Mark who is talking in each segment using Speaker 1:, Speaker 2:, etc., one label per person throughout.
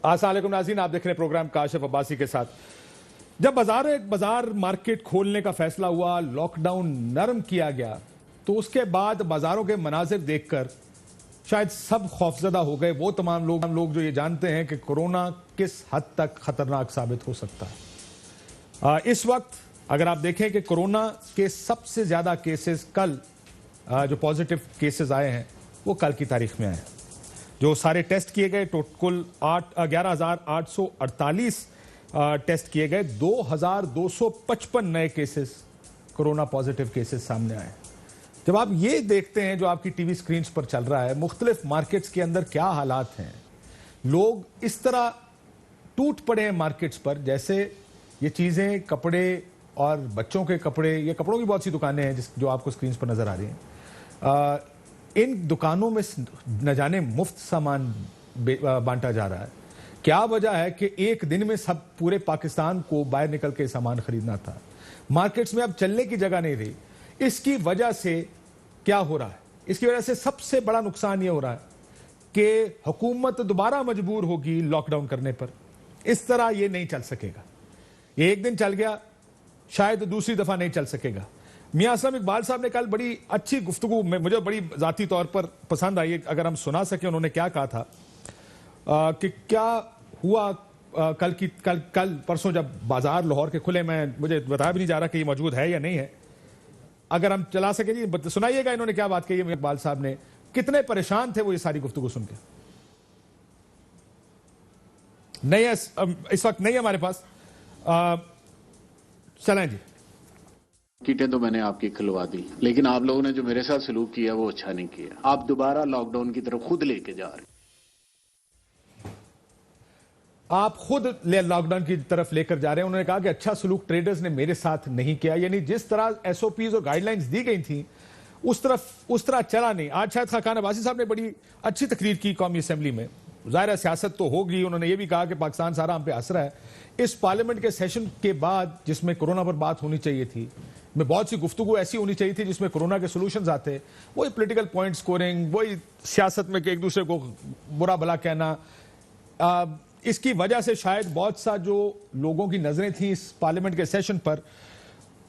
Speaker 1: अस्सलाम वालेकुम नाज़रीन, आप देख रहे हैं प्रोग्राम काशिफ अब्बासी के साथ। जब बाजार मार्केट खोलने का फैसला हुआ, लॉकडाउन नरम किया गया, तो उसके बाद बाजारों के मनाजिर देखकर शायद सब खौफजदा हो गए। वो तमाम लोग जो ये जानते हैं कि कोरोना किस हद तक खतरनाक साबित हो सकता है। इस वक्त अगर आप देखें कि कोरोना के सबसे ज्यादा केसेस कल जो पॉजिटिव केसेस आए हैं वो कल की तारीख में आए हैं। जो सारे टेस्ट किए गए, कुल 11,848 टेस्ट किए गए, 2,255 नए केसेस कोरोना पॉजिटिव केसेस सामने आए। जब आप ये देखते हैं जो आपकी टीवी स्क्रीन पर चल रहा है, मुख्तलिफ मार्केट्स के अंदर क्या हालात हैं, लोग इस तरह टूट पड़े हैं मार्केट्स पर जैसे ये चीजें, कपड़े और बच्चों के कपड़े, ये कपड़ों की बहुत सी दुकानें हैं जो आपको स्क्रीन पर नजर आ रही हैं। इन दुकानों में न जाने मुफ्त सामान बांटा जा रहा है। क्या वजह है कि एक दिन में सब पूरे पाकिस्तान को बाहर निकल के सामान खरीदना था, मार्केट्स में अब चलने की जगह नहीं रही। इसकी वजह से क्या हो रहा है? इसकी वजह से सबसे बड़ा नुकसान यह हो रहा है कि हुकूमत दोबारा मजबूर होगी लॉकडाउन करने पर। इस तरह यह नहीं चल सकेगा। ये एक दिन चल गया, शायद दूसरी दफा नहीं चल सकेगा। मियां असलम इकबाल साहब ने कल बड़ी अच्छी गुफ्तगू में मुझे बड़ी जाती तौर पर पसंद आई, अगर हम सुना सके। उन्होंने क्या कहा था कि क्या हुआ कल परसों जब बाजार लाहौर के खुले, मुझे बताया भी नहीं जा रहा कि ये मौजूद है या नहीं है। अगर हम चला सके जी सुनाइएगा इन्होंने क्या बात कही है इकबाल साहब ने, कितने परेशान थे वो ये सारी गुफ्तगू सुन के। नहीं है इस वक्त, नहीं है हमारे पास। चलें जी।
Speaker 2: किटें तो मैंने आपकी खुलवा दी, लेकिन आप लोगों ने जो मेरे साथ सलूक किया वो अच्छा नहीं किया। आप दोबारा लॉकडाउन की तरफ खुद लेके जा रहे हैं।
Speaker 1: आप खुद लॉकडाउन की तरफ लेकर जा रहे हैं। उन्होंने कहा कि अच्छा सलूक ट्रेडर्स ने मेरे साथ नहीं किया, यानी जिस तरह एसओपीज और गाइडलाइंस दी गई थी उस तरह चला नहीं। आज शायद खाकान अब्बासी साहब ने बड़ी अच्छी तकरीर की कौमी असेंबली में। ज़ाहिर सियासत तो होगी। उन्होंने ये भी कहा कि पाकिस्तान सारा हम पे हंस रहा है। इस पार्लियामेंट के सेशन के बाद जिसमें कोरोना पर बात होनी चाहिए थी, में बहुत सी गुफ्तगू ऐसी होनी चाहिए थी जिसमें कोरोना के सोल्यूशंस आते। वही पॉलिटिकल पॉइंट स्कोरिंग, वही सियासत में कि एक दूसरे को बुरा भला कहना। इसकी वजह से शायद बहुत सा जो लोगों की नजरें थी इस पार्लियामेंट के सेशन पर,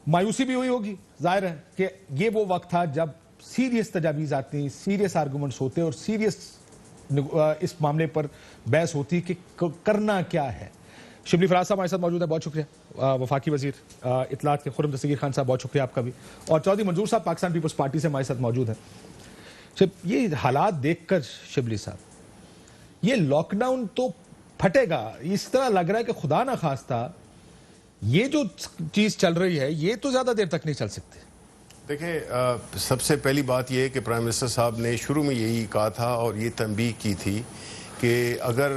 Speaker 1: मायूसी भी हुई होगी। जाहिर है कि ये वो वक्त था जब सीरियस तजावीज़ आती, सीरियस आर्गूमेंट्स होते और सीरियस इस मामले पर बहस होती कि करना क्या है। शिबली फराज साहब हमारे साथ मौजूद है, बहुत शुक्रिया। वफाकी वजीर इत्तलात के खुर्रम दस्तगीर खान साहब, बहुत शुक्रिया आपका भी। और चौधरी मंजूर साहब पाकिस्तान पीपल्स पार्टी से हमारे साथ मौजूद हैं। ये हालात देखकर शिबली साहब, ये लॉकडाउन तो फटेगा, इस तरह लग रहा है कि खुदा ना खास्ता ये जो चीज चल रही है ये तो ज्यादा देर तक नहीं चल सकती।
Speaker 3: देखें, सबसे पहली बात यह है कि प्राइम मिनिस्टर साहब ने शुरू में यही कहा था और ये तंबीह की थी कि अगर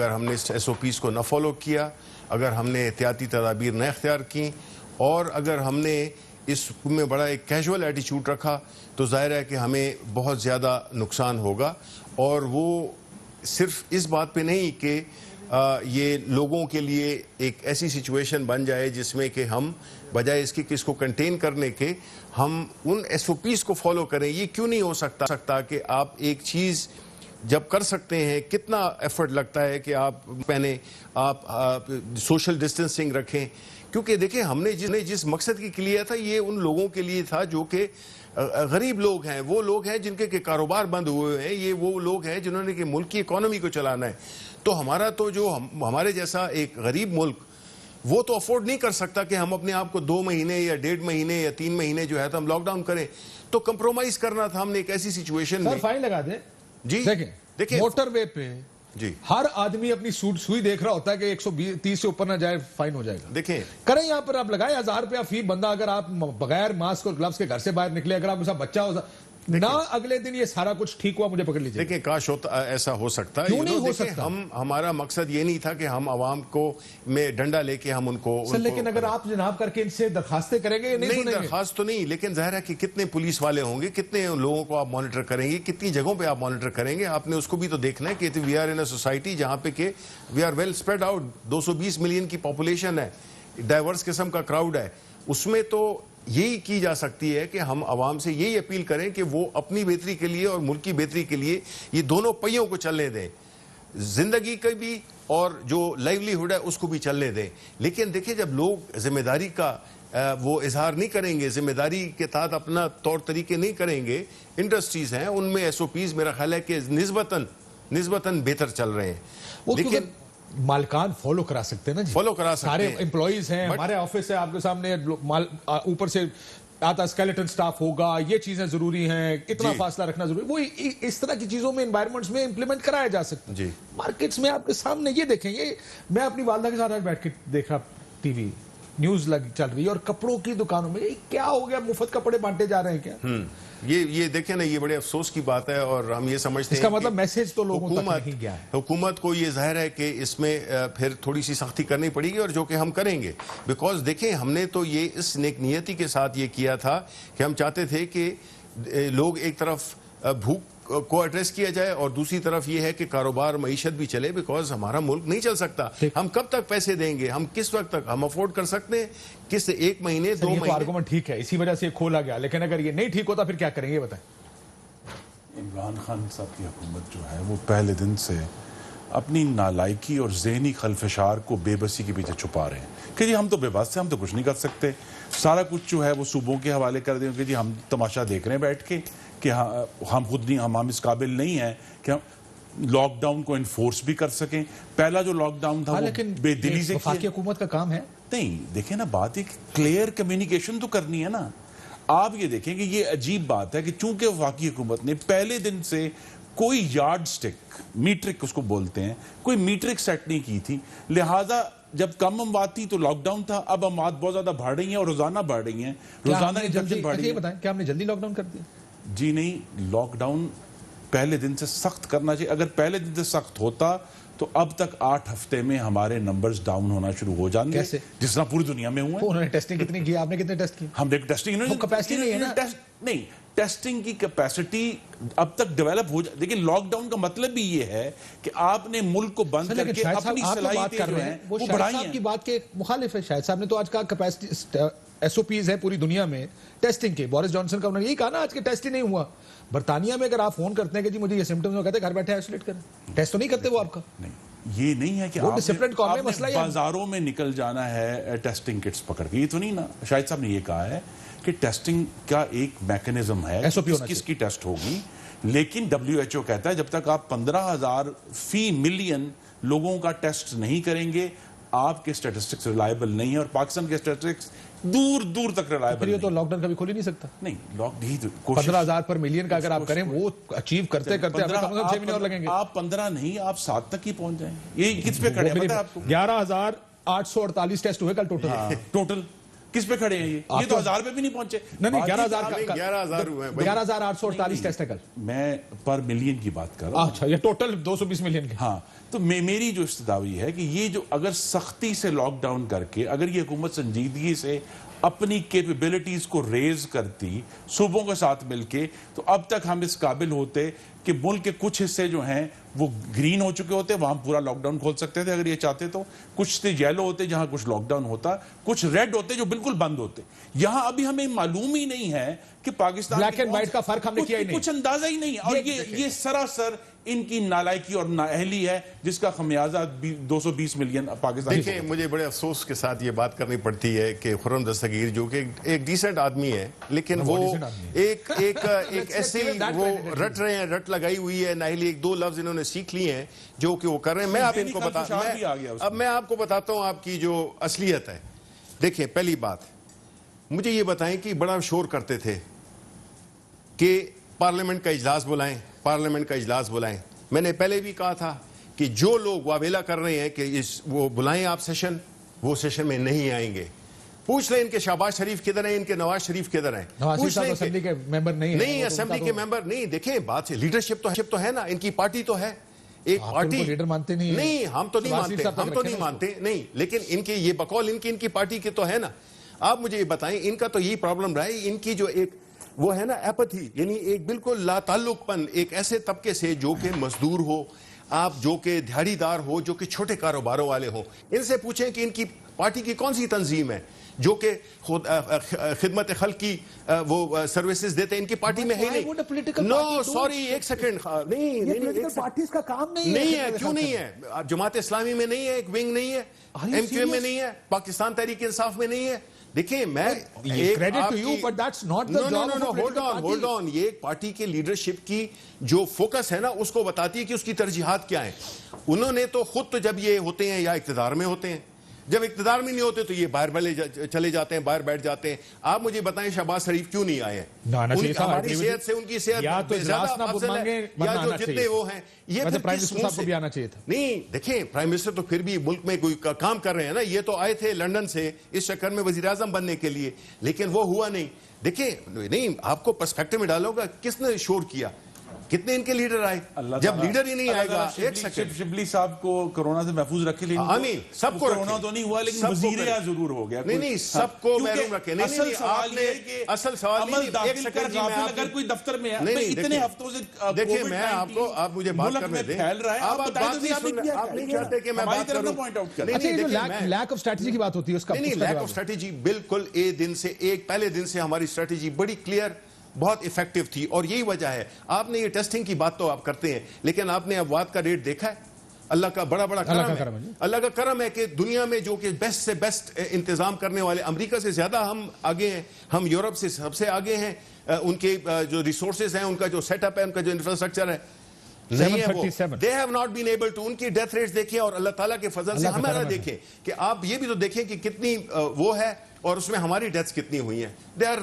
Speaker 3: हमने एसओपीज़ को न फॉलो किया, अगर हमने एहतियाती तदाबीर न इख्तियार की और अगर हमने इसमें बड़ा एक कैजुअल एटीट्यूड रखा तो जाहिर है कि हमें बहुत ज़्यादा नुकसान होगा। और वो सिर्फ इस बात पे नहीं कि ये लोगों के लिए एक ऐसी सिचुएशन बन जाए जिसमें कि हम बजाय इसको कंटेन करने के हम उन एसओपीज़ को फॉलो करें। ये क्यों नहीं हो सकता कि आप एक चीज़ जब कर सकते हैं, कितना एफर्ट लगता है कि आप पहने, आप सोशल डिस्टेंसिंग रखें। क्योंकि देखिए, हमने जिस मकसद के लिए था ये उन लोगों के लिए था जो कि गरीब लोग हैं, वो लोग हैं जिनके के कारोबार बंद हुए हैं, ये वो लोग हैं जिन्होंने कि मुल्क की इकोनॉमी को चलाना है। तो हमारा तो जो हमारे जैसा एक गरीब मुल्क वो तो अफोर्ड नहीं कर सकता कि हम अपने आप को 2 महीने या 1.5 महीने या 3 महीने जो है तो हम लॉकडाउन करें। तो कंप्रोमाइज करना था हमने एक ऐसी सिचुएशन में।
Speaker 1: फाइन लगा दे जी। देखिए मोटरवे पे
Speaker 3: जी
Speaker 1: हर आदमी अपनी सुई देख रहा होता है कि 130 से ऊपर ना जाए फाइन हो जाएगा।
Speaker 3: देखें,
Speaker 1: करें यहाँ पर आप लगाए 1000 रुपया फी बंदा, अगर आप बगैर मास्क और ग्लव्स के घर से बाहर निकले, अगर आपके साथ बच्चा हो ना, अगले दिन ये सारा कुछ ठीक हुआ, मुझे पकड़ लीजिए।
Speaker 3: देखिए, काश होता ऐसा हो सकता है।
Speaker 1: क्यों नहीं हो सकता?
Speaker 3: हमारा मकसद ये नहीं था कि हम आवाम को में डंडा लेके हम उनको
Speaker 1: लेकिन अगर आप जनाब करके इनसे दरखास्तें करेंगे या नहीं
Speaker 3: दरखास्त तो नहीं, लेकिन जाहिर है कि कितने पुलिस वाले होंगे, कितने लोगों को आप मॉनिटर करेंगे, कितनी जगहों पे आप मॉनिटर करेंगे, आपने उसको भी तो देखना है कि we are in a society जहां पे कि we are well spread out. 220 million की पॉपुलेशन है, डाइवर्स किस्म का क्राउड है। उसमें तो यही की जा सकती है कि हम आवाम से यही अपील करें कि वो अपनी बेहतरी के लिए और मुल्क की बेहतरी के लिए ये दोनों पहियों को चलने दें। जिंदगी का भी और जो लाइवलीहुड है उसको भी चलने दें। लेकिन देखिए, जब लोग जिम्मेदारी का वो इजहार नहीं करेंगे, जिम्मेदारी के तहत अपना तौर तरीके नहीं करेंगे, इंडस्ट्रीज हैं उनमें एसओपीज मेरा ख्याल है कि निस्बतन बेहतर चल रहे हैं।
Speaker 1: लेकिन मालकान फॉलो करा सकते हैं ना जी,
Speaker 3: फॉलो करा सकते
Speaker 1: सारे
Speaker 3: हैं।
Speaker 1: एम्प्लॉइज हैं, हमारे ऑफिस है आपके सामने, ऊपर से आता स्केलेटन स्टाफ होगा, ये चीजें जरूरी हैं, इतना फासला रखना जरूरी, वो इस तरह की चीजों में एनवायरमेंट्स में इंप्लीमेंट कराया जा सकता है। मार्केट्स में आपके सामने ये देखें, ये मैं अपनी वालदा के साथ आज बैठ के देखा, टीवी न्यूज चल रही है और कपड़ों की दुकानों में क्या हो गया, मुफ्त कपड़े बांटे जा रहे हैं क्या?
Speaker 3: ये देखें ना, ये बड़े अफसोस की बात है और हम ये समझते हैं
Speaker 1: इसका मतलब मैसेज तो लोगों तक नहीं गया है।
Speaker 3: हुकूमत को ये जाहिर है कि इसमें फिर थोड़ी सी सख्ती करनी पड़ेगी और जो कि हम करेंगे। बिकॉज देखें, हमने तो ये इस नेक नियति के साथ ये किया था कि हम चाहते थे कि लोग एक तरफ भूख को एड्रेस किया जाए और दूसरी तरफ ये है कि कारोबार मईशत भी चले, बिकॉज हमारा मुल्क नहीं चल सकता। हम कब तक पैसे देंगे, हम किस वक्त तक हम अफोर्ड कर सकते हैं, किस 1 महीने 2 महीने?
Speaker 1: आर्गुमेंट ठीक है, इसी वजह से खोला गया, लेकिन अगर ये नहीं ठीक होता फिर क्या करेंगे बताएं?
Speaker 4: इमरान खान साहब की हुकूमत जो है वो पहले दिन से अपनी नालायकी और जहनी खलफशार को बेबसी के पीछे छुपा रहे हैं कि जी हम तो बेबस हैं, हम तो कुछ नहीं कर सकते, सारा कुछ जो है वो सूबों के हवाले कर दें कि जी हम तमाशा देख रहे हैं बैठ के कि हम खुद नहीं, हम इस काबिल नहीं हैं कि हम लॉकडाउन को इन्फोर्स भी कर सकें। पहला जो लॉकडाउन था वो बेदिली से
Speaker 1: वफाकी हुकूमत का काम है।
Speaker 4: नहीं, देखें ना, बात एक क्लियर कम्युनिकेशन तो करनी है ना। आप ये देखें कि ये अजीब बात है कि चूंकि वफाकी हुकूमत ने पहले दिन से कोई यार्ड स्टिक, मीट्रिक उसको बोलते हैं, कोई मीट्रिक सेट नहीं की थी, लिहाजा जब कम अमवात थी तो लॉकडाउन था। अब अमवात बहुत ज्यादा बढ़ रही हैं और रोजाना बढ़ रही हैं, रोजाना
Speaker 1: जल्दी बताएं, क्या हमने जल्दी लॉकडाउन कर दिया?
Speaker 4: जी नहीं, लॉकडाउन पहले दिन से सख्त करना चाहिए। अगर पहले दिन से सख्त होता तो अब तक 8 हफ्ते में हमारे नंबर्स डाउन होना शुरू हो जाएंगे, जिस तरह पूरी दुनिया में हुआ है।
Speaker 1: उन्होंने टेस्टिंग कितनी की, आपने कितने टेस्ट किए?
Speaker 4: हमने टेस्टिंग
Speaker 1: कैपेसिटी नहीं है ना।
Speaker 4: नहीं, टेस्टिंग की कैपेसिटी अब तक डेवलप हो जाए। लेकिन लॉकडाउन का मतलब भी ये है कि आपने मुल्क को बंद करके अपनी सलाहियतें जो हैं वो बढ़ाई हैं।
Speaker 1: की बात के मुखालिफ है शायद साहब ने तो आज कहा कैपेसिटी एसओपीज है पूरी दुनिया में टेस्टिंग के। बोरिस जॉनसन का उन्होंने यही कहा ना आज के टेस्ट ही नहीं हुआ। बर्तानिया में अगर आप फोन करते हैं कि जी मुझे ये सिम्टम्स हो, कहते हैं घर बैठे आइसोलेट करें, टेस्ट तो नहीं करते वो आपका।
Speaker 4: नहीं, ये नहीं है कि आपने बाजारों में निकल जाना है टेस्टिंग किट्स पकड़ के, ये तो नहीं ना। शाहिद साहब ने ये कहा है कि टेस्टिंग का एक मैकेनिज्म है, किसकी टेस्ट होगी, लेकिन WHO कहता है जब तक आप 15,000 फी मिलियन लोगों का टेस्ट नहीं करेंगे आपके स्टैटिस्टिक्स रिलायबल नहीं है। और पाकिस्तान के स्टैटिस्टिक्स दूर दूर तक रिलायबल
Speaker 1: नहीं। तो लॉकडाउन कभी खोल ही नहीं सकता।
Speaker 4: नहीं,
Speaker 1: 15,000 पर मिलियन का अगर आप करें वो अचीव करते करते 6 महीने और लगेंगे।
Speaker 4: आप 15 नहीं, आप 7 तक ही पहुंच जाएंगे। ये किस पे खड़े हैं आपको?
Speaker 1: 11,848 टेस्ट हुए कल टोटल।
Speaker 4: टोटल किस पे खड़े हैं? ये तो 1000 पे भी नहीं पहुंचे।
Speaker 1: नहीं,
Speaker 3: 11,000 हुए,
Speaker 1: 11,848 टेस्ट है कल।
Speaker 4: मैं पर मिलियन की बात कर रहा हूं।
Speaker 1: अच्छा, ये टोटल 220 मिलियन के।
Speaker 4: हाँ, तो मेरी जो इस्तदावी है कि ये जो अगर सख्ती से लॉकडाउन करके अगर ये हुकूमत संजीदगी से अपनी कैपेबिलिटीज को रेज करती सूबों के साथ मिलके, तो अब तक हम इस काबिल होते कि मुल्क के कुछ हिस्से जो हैं वो ग्रीन हो चुके होते, वहां पूरा लॉकडाउन खोल सकते थे अगर ये चाहते तो। कुछ तो येलो होते जहां कुछ लॉकडाउन होता, कुछ रेड होते जो बिल्कुल बंद होते। यहां अभी हमें मालूम ही नहीं है कि पाकिस्तान
Speaker 1: ब्लैक एंड व्हाइट का फर्क हमने किया ही नहीं,
Speaker 4: कुछ अंदाजा ही नहीं है। और ये सरासर इनकी नालायकी और नाअहली है जिसका खमियाजा 220 मिलियन पाकिस्तान।
Speaker 3: देखिए, मुझे बड़े अफसोस के साथ ये बात करनी पड़ती है कि खुर्रम दस्तगीर जो कि एक डिसेंट आदमी है, लेकिन वो एक ऐसे वो रट रहे हैं, रट लगाई हुई है नाअहली। 1-2 लफ्ज इन्होंने सीख लिए हैं जो कि वो कर रहे हैं। अब मैं आपको बताता हूं आपकी जो असलियत है। देखिए, पहली बात मुझे ये बताएं कि बड़ा शोर करते थे कि पार्लियामेंट का इजलास बुलाएं, पार्लियामेंट का इजलास बुलाएं। मैंने पहले भी कहा था कि जो लोग वावेला कर रहे हैं कि वो बुलाएं आप सेशन, वो सेशन में नहीं आएंगे। पूछ लें इनके शहबाज शरीफ किधर हैं, इनके नवाज शरीफ किधर हैं।
Speaker 1: पूछ लें असेंबली के मेंबर नहीं,
Speaker 3: असेंबली के मेंबर नहीं। देखें, बात से लीडरशिप तो है ना, इनकी पार्टी तो है, एक पार्टी।
Speaker 1: लीडर मानते नहीं,
Speaker 3: हम तो नहीं मानते, नहीं, लेकिन इनके ये बकौल इनकी पार्टी के तो है ना। आप मुझे ये बताएं, इनका तो यही प्रॉब्लम रहा है, इनकी जो एक वो है ना एपैथी, यानी एक बिल्कुल लाताल्लुकपन एक ऐसे तबके से जो कि मजदूर हो, आप जो कि दिहाड़ीदार हो, जो कि छोटे कारोबारों वाले हो। इनसे पूछें कि इनकी पार्टी की कौन सी तंजीम है जो कि खिदमत खल की वो सर्विसेज देते हैं, इनकी पार्टी में है
Speaker 1: would a
Speaker 3: नहीं।
Speaker 1: political
Speaker 3: no
Speaker 1: party do
Speaker 3: sorry, एक सेकंड, नहीं
Speaker 1: पॉलिटिकल पार्टीज का काम नहीं
Speaker 3: है, क्यों नहीं है? जमात इस्लामी में नहीं है, एक विंग नहीं है, एमक्यूएम में नहीं है, पाकिस्तान तहरीक इंसाफ में नहीं है। देखिए, मैं
Speaker 1: credit to you, but that's not the job of a
Speaker 3: hold on, hold on. ये एक पार्टी के लीडरशिप की जो फोकस है ना, उसको बताती है कि उसकी तरजीहात क्या है। उन्होंने तो खुद तो जब ये होते हैं या इक्तिदार में होते हैं, जब इक्तिदार में नहीं होते तो ये बाहर चले जाते हैं, बाहर बैठ जाते हैं। आप मुझे बताएं शहबाज शरीफ क्यों नहीं आए हैं? हमारी सेहत से उनकी सेहत
Speaker 1: या तो
Speaker 3: ज्यादा अफजल है, या जो जितने वो हैं, ये फिर
Speaker 1: प्राइम
Speaker 3: किस
Speaker 1: मिनिस्टर
Speaker 3: मुंह
Speaker 1: साहब को
Speaker 3: से?
Speaker 1: भी आना चाहिए था।
Speaker 3: नहीं, देखें, प्राइम मिनिस्टर तो फिर भी मुल्क में कोई काम कर रहे हैं ना। ये तो आए थे लंदन से इस चक्कर में वजीर आजम बनने के लिए, लेकिन वो हुआ नहीं। देखिए, नहीं, आपको पर्सपेक्टिव में डालोगा, किसने शोर किया, कितने इनके लीडर आए? जब लीडर ही नहीं आएगा, एक सेकंड,
Speaker 4: शिबली साहब को कोरोना से महफूज रखे, लेकिन
Speaker 3: आमीन, सबको
Speaker 4: कोरोना तो नहीं हुआ, लेकिन वजीर जरूर हो गया।
Speaker 3: नहीं, सबको महरूम रखे। नहीं,
Speaker 4: असल सवाल ये है कि
Speaker 3: असल सवाल
Speaker 4: अमल दाखिल कर गाफिल अगर कोई दफ्तर में है, इतने हफ्तों से
Speaker 3: देखिए, मैं आपको, आप मुझे बात करने दें,
Speaker 4: फैल रहा है,
Speaker 3: आप नहीं चाहते कि मैं बात करूं?
Speaker 4: पॉइंट आउट करें।
Speaker 1: अच्छा, ये जो लैक ऑफ स्ट्रेटजी की बात होती है, उसका
Speaker 3: नहीं, लैक ऑफ स्ट्रेटजी बिल्कुल पहले दिन से हमारी स्ट्रेटजी बड़ी क्लियर, बहुत इफेक्टिव थी, और यही वजह है। आपने ये टेस्टिंग की बात तो आप करते हैं, लेकिन आपने अफवाद का रेट देखा है? अल्लाह का बड़ा करम है। अल्लाह का करम है कि दुनिया में जो कि बेस्ट से बेस्ट इंतजाम करने वाले, अमेरिका से ज्यादा हम आगे हैं, हम यूरोप से सबसे आगे हैं। उनके जो रिसोर्सेज हैं, उनका जो सेटअप है, उनका जो इंफ्रास्ट्रक्चर है, नहीं है वो। They have not been able to, उनकी डेथ रेट्स देखें और अल्लाह ताला के फजल से हमारा देखें, कि आप ये भी तो देखें कि कितनी वो है, और उसमें हमारी डेथ्स कितनी हुई हैं। They are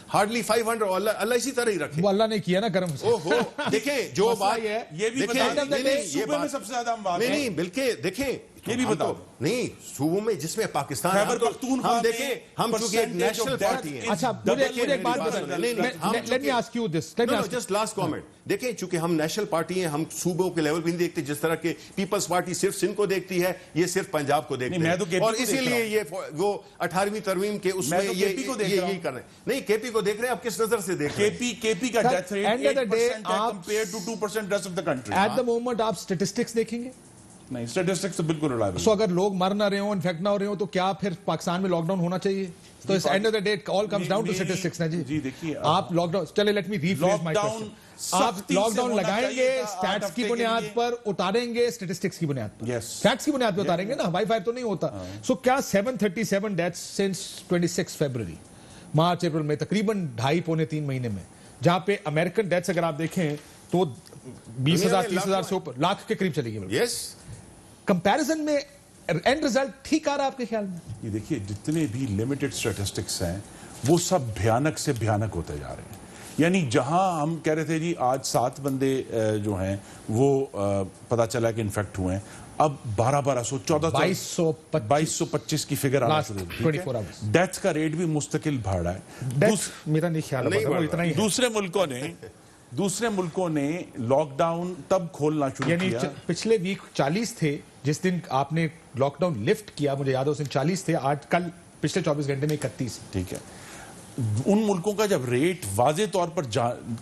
Speaker 3: hardly 500। अल्लाह इसी तरह ही रखे।
Speaker 1: वो अल्लाह ने किया ना करम से।
Speaker 3: ओहो, देखें जो बात
Speaker 1: है,
Speaker 4: ये भी सूबे में सबसे ज्यादा हम बात
Speaker 3: नहीं, बिल्कुल देखें,
Speaker 4: ये भी बताओ।
Speaker 3: नहीं, सूबों में जिसमें पाकिस्तान,
Speaker 4: खैबर पख्तूनख्वा
Speaker 3: हम देखें, हम चूंकि एक नेशनल पार्टी है।
Speaker 1: अच्छा, मुझे एक बात बताइए, let me ask you this,
Speaker 3: just last comment. देखें, चूंकि हम नेशनल पार्टी हैं, हम सूबों के लेवल पे नहीं देखते, जिस तरह के पीपल्स पार्टी सिर्फ सिंध को देखती है, ये सिर्फ पंजाब को देखती है, और इसीलिए ये वो 18वीं तरमीम के उसमें ये यही कर रहे हैं। नहीं, केपी को देख रहे हैं, आप किस नजर से देख रहे हैं?
Speaker 4: केपी का death rate 8% compared to 2% rest of the country.
Speaker 1: At the moment आप स्टैटिस्टिक्स देखेंगे?
Speaker 4: नहीं, स्टैटिस्टिक्स तो बिल्कुल रिलायबल।
Speaker 1: सो अगर लोग मर ना रहे हो, इन्फेक्ट ना हो रहे हो, तो क्या फिर पाकिस्तान में लॉकडाउन होना चाहिए? तो इस end of the day all comes down to statistics ना जी।
Speaker 4: देखिए,
Speaker 1: आप लॉकडाउन, चलिए let me rephrase my question. आप लॉकडाउन लगाएंगे स्टैट्स की बुनियाद पर, उतारेंगे स्टैटिस्टिक्स की बुनियाद पर, फैक्ट्स की बुनियाद पर उतारेंगे ना, हवाई फायर तो नहीं होता। सो क्या 737 डेथ्स सिंस 26 फरवरी, मार्च अप्रैल में, तकरीबन 2.5-3 महीने में, जहां पे अमेरिकन डेथ्स अगर आप देखें तो 20,000 30,000 से ऊपर, लाख के करीब चली गई।
Speaker 3: यस,
Speaker 1: कंपैरिजन में एंड रिजल्ट ठीक आ रहा है आपके ख्याल में?
Speaker 4: ये देखिए, जितने भी लिमिटेड स्टैटिस्टिक्स हैं वो सब भयानक से भयानक होते जा रहे हैं। यानी जहां हम कह रहे थे जी आज 7 बंदे जो हैं वो पता चला कि इन्फेक्ट हुए हैं, अब 1200 2225 की फिगर आना शुरू हुई है। डेथ का रेट भी मुस्तकिल बढ़ रहा है।
Speaker 1: मेरा नहीं ख्याल है इतना ही।
Speaker 4: दूसरे मुल्कों ने लॉकडाउन तब खोलना शुरू किया।
Speaker 1: पिछले वीक 40 थे जिस दिन आपने लॉकडाउन लिफ्ट किया, मुझे याद है उस दिन 40 थे, आज कल पिछले 24 घंटे में 31।
Speaker 4: ठीक है, उन मुल्कों का जब रेट वाजे तौर पर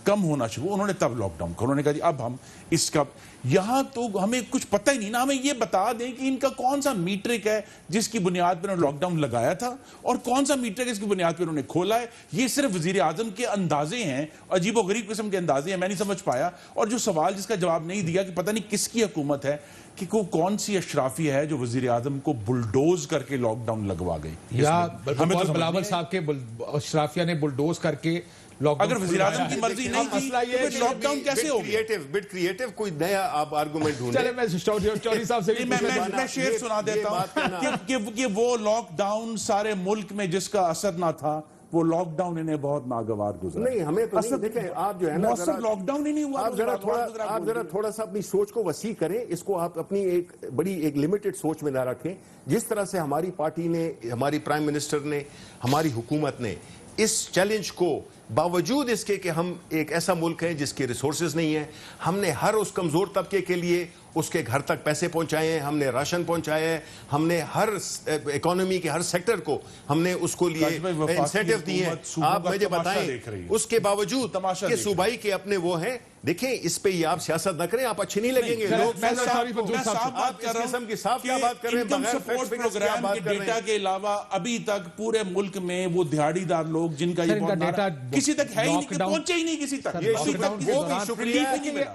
Speaker 4: कम होना शुरू, उन्होंने तब लॉकडाउन खोला। उन्होंने कहा जी अब हम इसका, यहां तो हमें कुछ पता ही नहीं ना, हमें ये बता दें कि इनका कौन सा मीट्रिक है जिसकी बुनियाद पर उन्होंने लॉकडाउन लगाया था, और कौन सा मीट्रिक है जिसकी बुनियाद पर उन्होंने खोला है। ये सिर्फ वजीर आजम के अंदाजे हैं, अजीबो गरीब किस्म के अंदाजे हैं, मैं नहीं समझ पाया। और जो सवाल जिसका जवाब नहीं दिया कि पता नहीं किसकी हुकूमत है, कि कौन सी अशराफिया है जो वजीर आजम को बुलडोज करके लॉकडाउन लगवा गई,
Speaker 1: या बिलावल साहब के अशराफिया ने बुलडोज करके लॉकडाउन।
Speaker 4: अगर वजीर आजम की मर्जी नहीं थी तो लॉकडाउन कैसे हो गया?
Speaker 3: बिट क्रिएटिव कोई नया आप आर्गुमेंट ढूंढें।
Speaker 1: चले मैं चौधरी साहब से
Speaker 4: मैं शेर सुना देता हूं कि वो लॉकडाउन सारे मुल्क में जिसका असर ना था, वो लॉकडाउन इन्हें बहुत नागवार गुजरा।
Speaker 3: नहीं, हमें तो नहीं। देखें, आप जो है ना,
Speaker 4: लॉकडाउन ही नहीं हुआ।
Speaker 3: आप जरा थोड़ा सा अपनी सोच को वसी करें, इसको आप अपनी एक लिमिटेड सोच में ना रखें। जिस तरह से हमारी पार्टी ने, हमारी प्राइम मिनिस्टर ने, हमारी हुकूमत ने इस चैलेंज को बावजूद इसके कि हम एक ऐसा मुल्क है जिसके रिसोर्सेज नहीं है, हमने हर उस कमजोर तबके के लिए उसके घर तक पैसे पहुंचाए हैं, हमने राशन पहुंचाया है, हमने हर इकोनॉमी के हर सेक्टर को हमने उसको लिए इंसेंटिव दिए हैं। आप मुझे बताएं उसके बावजूद कि सूबाई के अपने वो हैं, देखें इस पे ही आप सियासत न करें, आप अच्छे नहीं लगेंगे लोग।
Speaker 4: आप किस्म की साफ क्या बात कर रहे हैं? इनकम सपोर्ट प्रोग्राम के डेटा के अलावा अभी तक पूरे मुल्क में वो दिहाड़ीदार लोग जिनका ये डेटा किसी तक है ही नहीं, पहुंचे ही नहीं किसी तक।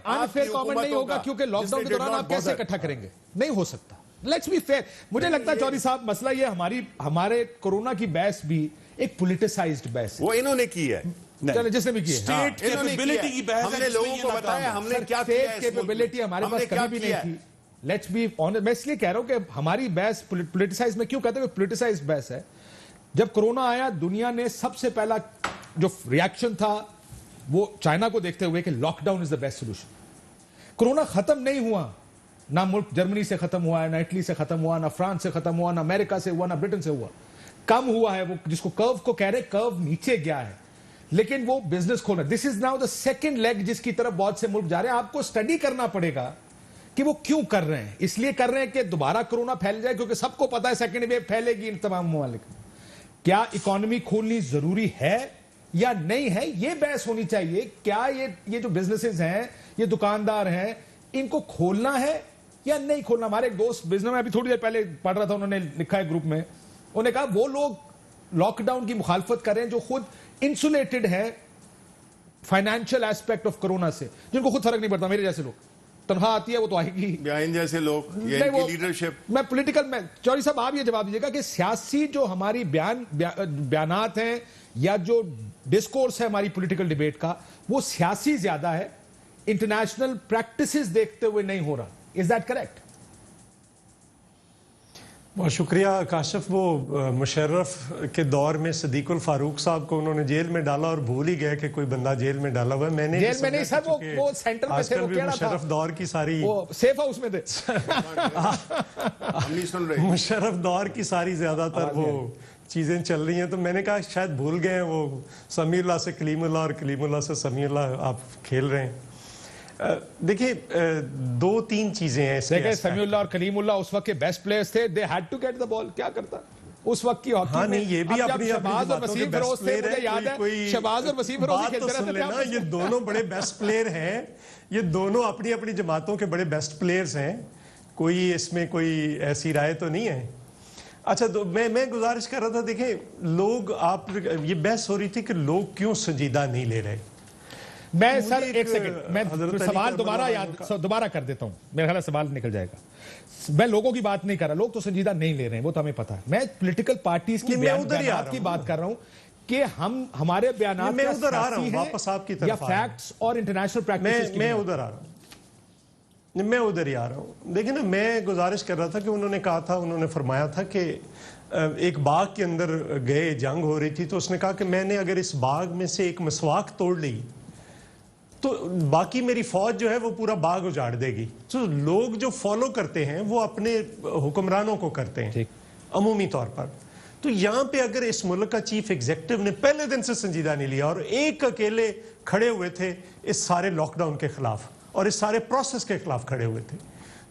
Speaker 1: अनफेयर कमेंट नहीं होगा क्योंकि लॉकडाउन के दौरान आप कैसे इकट्ठा करेंगे? नहीं हो सकता। Let's be fair. मुझे लगता है चौधरी साहब मसला ये हमारे कोरोना की बहस भी एक पॉलिटिसाइज्ड बहस है।
Speaker 3: वो इन्होंने की है,
Speaker 1: जिसने भी किया
Speaker 4: स्टेट कैपेबिलिटी की बहस
Speaker 3: हमने लोगों को बताया हमने क्या किया।
Speaker 1: कैपेबिलिटी हमारे पास कभी भी नहीं थी। Let's be honest. मैं इसलिए कह रहा हूं कि हमारी बहस पॉलिटिसाइज में क्यों कहते हैं? पॉलिटिसाइज बहस है। जब कोरोना आया दुनिया ने सबसे पहला जो रिएक्शन था वो चाइना को देखते हुए कि lockdown is the best solution. Corona खत्म नहीं हुआ, ना मुल्क जर्मनी से खत्म हुआ है, ना इटली से खत्म हुआ, ना फ्रांस से खत्म हुआ, ना अमेरिका से हुआ, ना ब्रिटेन से हुआ। कम हुआ है, वो जिसको कर्व को कह रहे, कर्व नीचे गया है, लेकिन वो बिजनेस खोलना। This is now the second leg जिसकी तरफ बहुत से मुल्क जा रहे हैं। आपको स्टडी करना पड़ेगा कि वो क्यों कर रहे हैं। इसलिए कर रहे हैं कि दोबारा कोरोना फैल जाए, क्योंकि सबको पता है सेकंड वेव फैलेगी इन तमाम ममालिक में। क्या इकोनॉमी खोलनी जरूरी है या नहीं है, ये बहस होनी चाहिए। क्या ये जो बिजनेसेस हैं, ये दुकानदार हैं, इनको खोलना है या नहीं खोलना? हमारे एक दोस्त बिजनेस में अभी थोड़ी देर पहले पढ़ रहा था, उन्होंने लिखा है ग्रुप में, उन्होंने कहा वो लोग लॉकडाउन की मुखालफत कर रहे हैं जो खुद इंसुलेटेड है फाइनेंशियल एस्पेक्ट ऑफ कोरोना से, जिनको खुद फर्क नहीं पड़ता। मेरे जैसे लोग, तनख्वाह आती है वो तो आएगी,
Speaker 3: इन जैसे लोग, लीडरशिप।
Speaker 1: मैं पॉलिटिकल में चौधरी साहब आप ये जवाब दीजिएगा कि सियासी जो हमारी बयानात हैं या जो डिस्कोर्स है हमारी पॉलिटिकल डिबेट का, वो सियासी ज्यादा है, इंटरनेशनल प्रैक्टिसेस देखते हुए नहीं हो रहा। Is that correct?
Speaker 5: बहुत शुक्रिया काशिफ। वो मुशर्रफ के दौर में सदीकुल फारूक साहब को उन्होंने जेल में डाला और भूल ही गए कि कोई बंदा जेल में डाला हुआ है। मैंने
Speaker 1: जेल में नहीं सर, वो सेंटर में थे, वो क्या
Speaker 5: मुशर्रफ दौर की सारी,
Speaker 1: वो सेफ हाउस में थे।
Speaker 5: मुशर्रफ दौर की सारी ज्यादातर वो चीजें चल रही हैं, तो मैंने कहा शायद भूल गए हैं वो समीउल्लाह से कलीमुल्लाह और कलीमुल्लाह से समीउल्लाह आप खेल रहे हैं। देखिए दो तीन चीजें हैं इसमें।
Speaker 1: समीउल्लाह और कलीमुल्लाह उस वक्त के बेस्ट प्लेयर्स थे, they had to get the ball. क्या करता उस वक्त की हॉकी?
Speaker 5: हाँ नहीं, ये भी अपनी
Speaker 1: शहबाज और वसीम फिरोज थे, मुझे याद है शहबाज और वसीम फिरोज खेलते रहते थे।
Speaker 5: ये दोनों बड़े बेस्ट प्लेयर हैं, ये दोनों अपनी अपनी जमातों के बड़े बेस्ट प्लेयर्स हैं, कोई इसमें कोई ऐसी राय तो नहीं है। अच्छा, तो मैं गुजारिश कर रहा था, देखें लोग, आप ये बहस हो रही थी कि लोग क्यों संजीदा नहीं ले रहे।
Speaker 1: मैं सर एक सेकंड, मैं सवाल दोबारा कर देता हूं, मेरा ख्याल सवाल निकल जाएगा। मैं लोगों की बात नहीं कर रहा, लोग तो संजीदा नहीं ले रहे हैं, वो तो हमें पता है। मैं पॉलिटिकल पार्टीज की बयानात की बात कर रहा हूं कि हम हमारे बयानात
Speaker 5: मैं उधर आ रहा हूं, वापस आपकी तरफ
Speaker 1: या फैक्ट्स और इंटरनेशनल प्रैक्टिस।
Speaker 5: मैं उधर आ रहा हूं, मैं उधर ही आ रहा हूं। देखिए ना, मैं गुजारिश कर रहा था कि उन्होंने कहा था, उन्होंने फरमाया था कि एक बाग के अंदर गए, जंग हो रही थी, तो उसने कहा कि मैंने अगर इस बाग में से एक मसवाक तोड़ ली तो बाकी मेरी फौज जो है वो पूरा बाग उजाड़ देगी। तो लोग जो फॉलो करते हैं वो अपने हुक्मरानों को करते हैं अमूमी तौर पर। तो यहां पे अगर इस मुल्क का चीफ एग्जीक्यूटिव ने पहले दिन से संजीदा नहीं लिया और एक अकेले खड़े हुए थे इस सारे लॉकडाउन के खिलाफ और इस सारे प्रोसेस के खिलाफ खड़े हुए थे,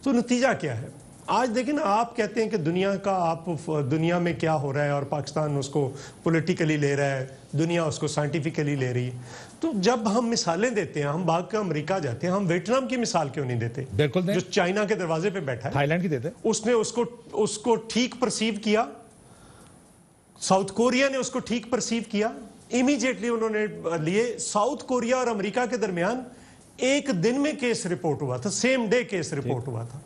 Speaker 5: तो नतीजा क्या है? आज देखिए ना, आप कहते हैं कि दुनिया में क्या हो रहा है और पाकिस्तान उसको पॉलिटिकली ले रहा है, दुनिया उसको साइंटिफिकली ले रही है। तो जब हम मिसालें देते हैं, हम भाग कर अमेरिका जाते हैं, हम वियतनाम की मिसाल क्यों नहीं देते?
Speaker 1: बिल्कुल नहीं।
Speaker 5: जो चाइना के दरवाजे पे बैठा है,
Speaker 1: थाईलैंड की देते,
Speaker 5: उसने उसको ठीक परसीव किया, साउथ कोरिया ने उसको ठीक परसीव किया, इमीडिएटली उन्होंने लिए। साउथ कोरिया और अमेरिका के दरमियान एक दिन में केस रिपोर्ट हुआ था, सेम डे केस रिपोर्ट हुआ था।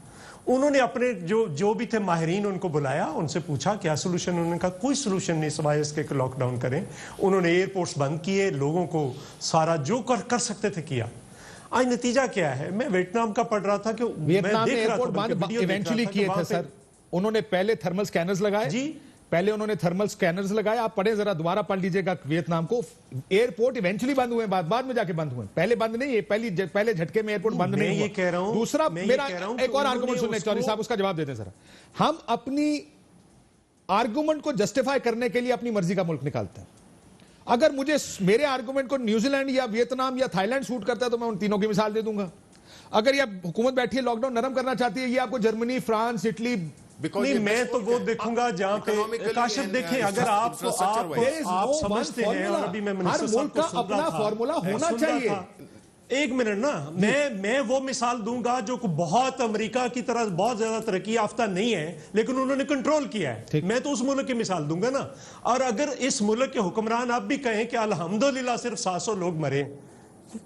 Speaker 5: उन्होंने अपने जो भी थे माहिरीन उनको बुलाया, उनसे पूछा क्या सोल्यूशन, उन्होंने कहा कोई सोल्यूशन नहीं सिवाय इसके कि लॉकडाउन करें। उन्होंने एयरपोर्ट्स बंद किए, लोगों को सारा जो कर सकते थे किया। आज नतीजा क्या है? मैं वियतनाम का पढ़ रहा था कि
Speaker 1: वियतनाम में एयरपोर्ट बंद इवेंचुअली किए थे सर। उन्होंने पहले थर्मल स्कैनर्स लगाए जी, पहले उन्होंने थर्मल स्कैनर्स लगाए। आप पढ़े जरा, दोबारा पढ़ लीजिएगा वियतनाम को। एयरपोर्ट इवेंचुअली बंद हुए, बाद में जाके बंद हुए, पहले बंद नहीं है, पहले झटके में एयरपोर्ट बंद नहीं हुआ।
Speaker 5: ये कह रहा हूं,
Speaker 1: दूसरा मेरा एक और आर्गुमेंट सुनने, चौधरी साहब उसका जवाब देते सर। हम अपनी आर्गुमेंट को जस्टिफाई करने के लिए अपनी मर्जी का मुल्क निकालते हैं। अगर मुझे मेरे आर्गुमेंट को न्यूजीलैंड या वियतनाम या थाईलैंड सूट करता है तो मैं उन तीनों की मिसाल दे दूंगा। अगर ये हुकूमत बैठी है लॉकडाउन नरम करना चाहती है, ये आपको जर्मनी, फ्रांस, इटली,
Speaker 5: नहीं, मैं तो वो देखूंगा जहां पे काशिफ देखें, अगर आप समझते हैं, और अभी मैं
Speaker 1: हर मुल्क का अपना फॉर्मूला होना चाहिए।
Speaker 5: एक मिनट ना, मैं वो मिसाल दूंगा जो बहुत अमेरिका की तरह बहुत ज्यादा तरक्की याफ्ता नहीं है लेकिन उन्होंने कंट्रोल किया है। मैं तो उस मुल्क की मिसाल दूंगा ना। और अगर इस मुल्क के हुक्मरान आप भी कहें कि अल्हम्दुलिल्लाह सिर्फ 700 लोग मरे,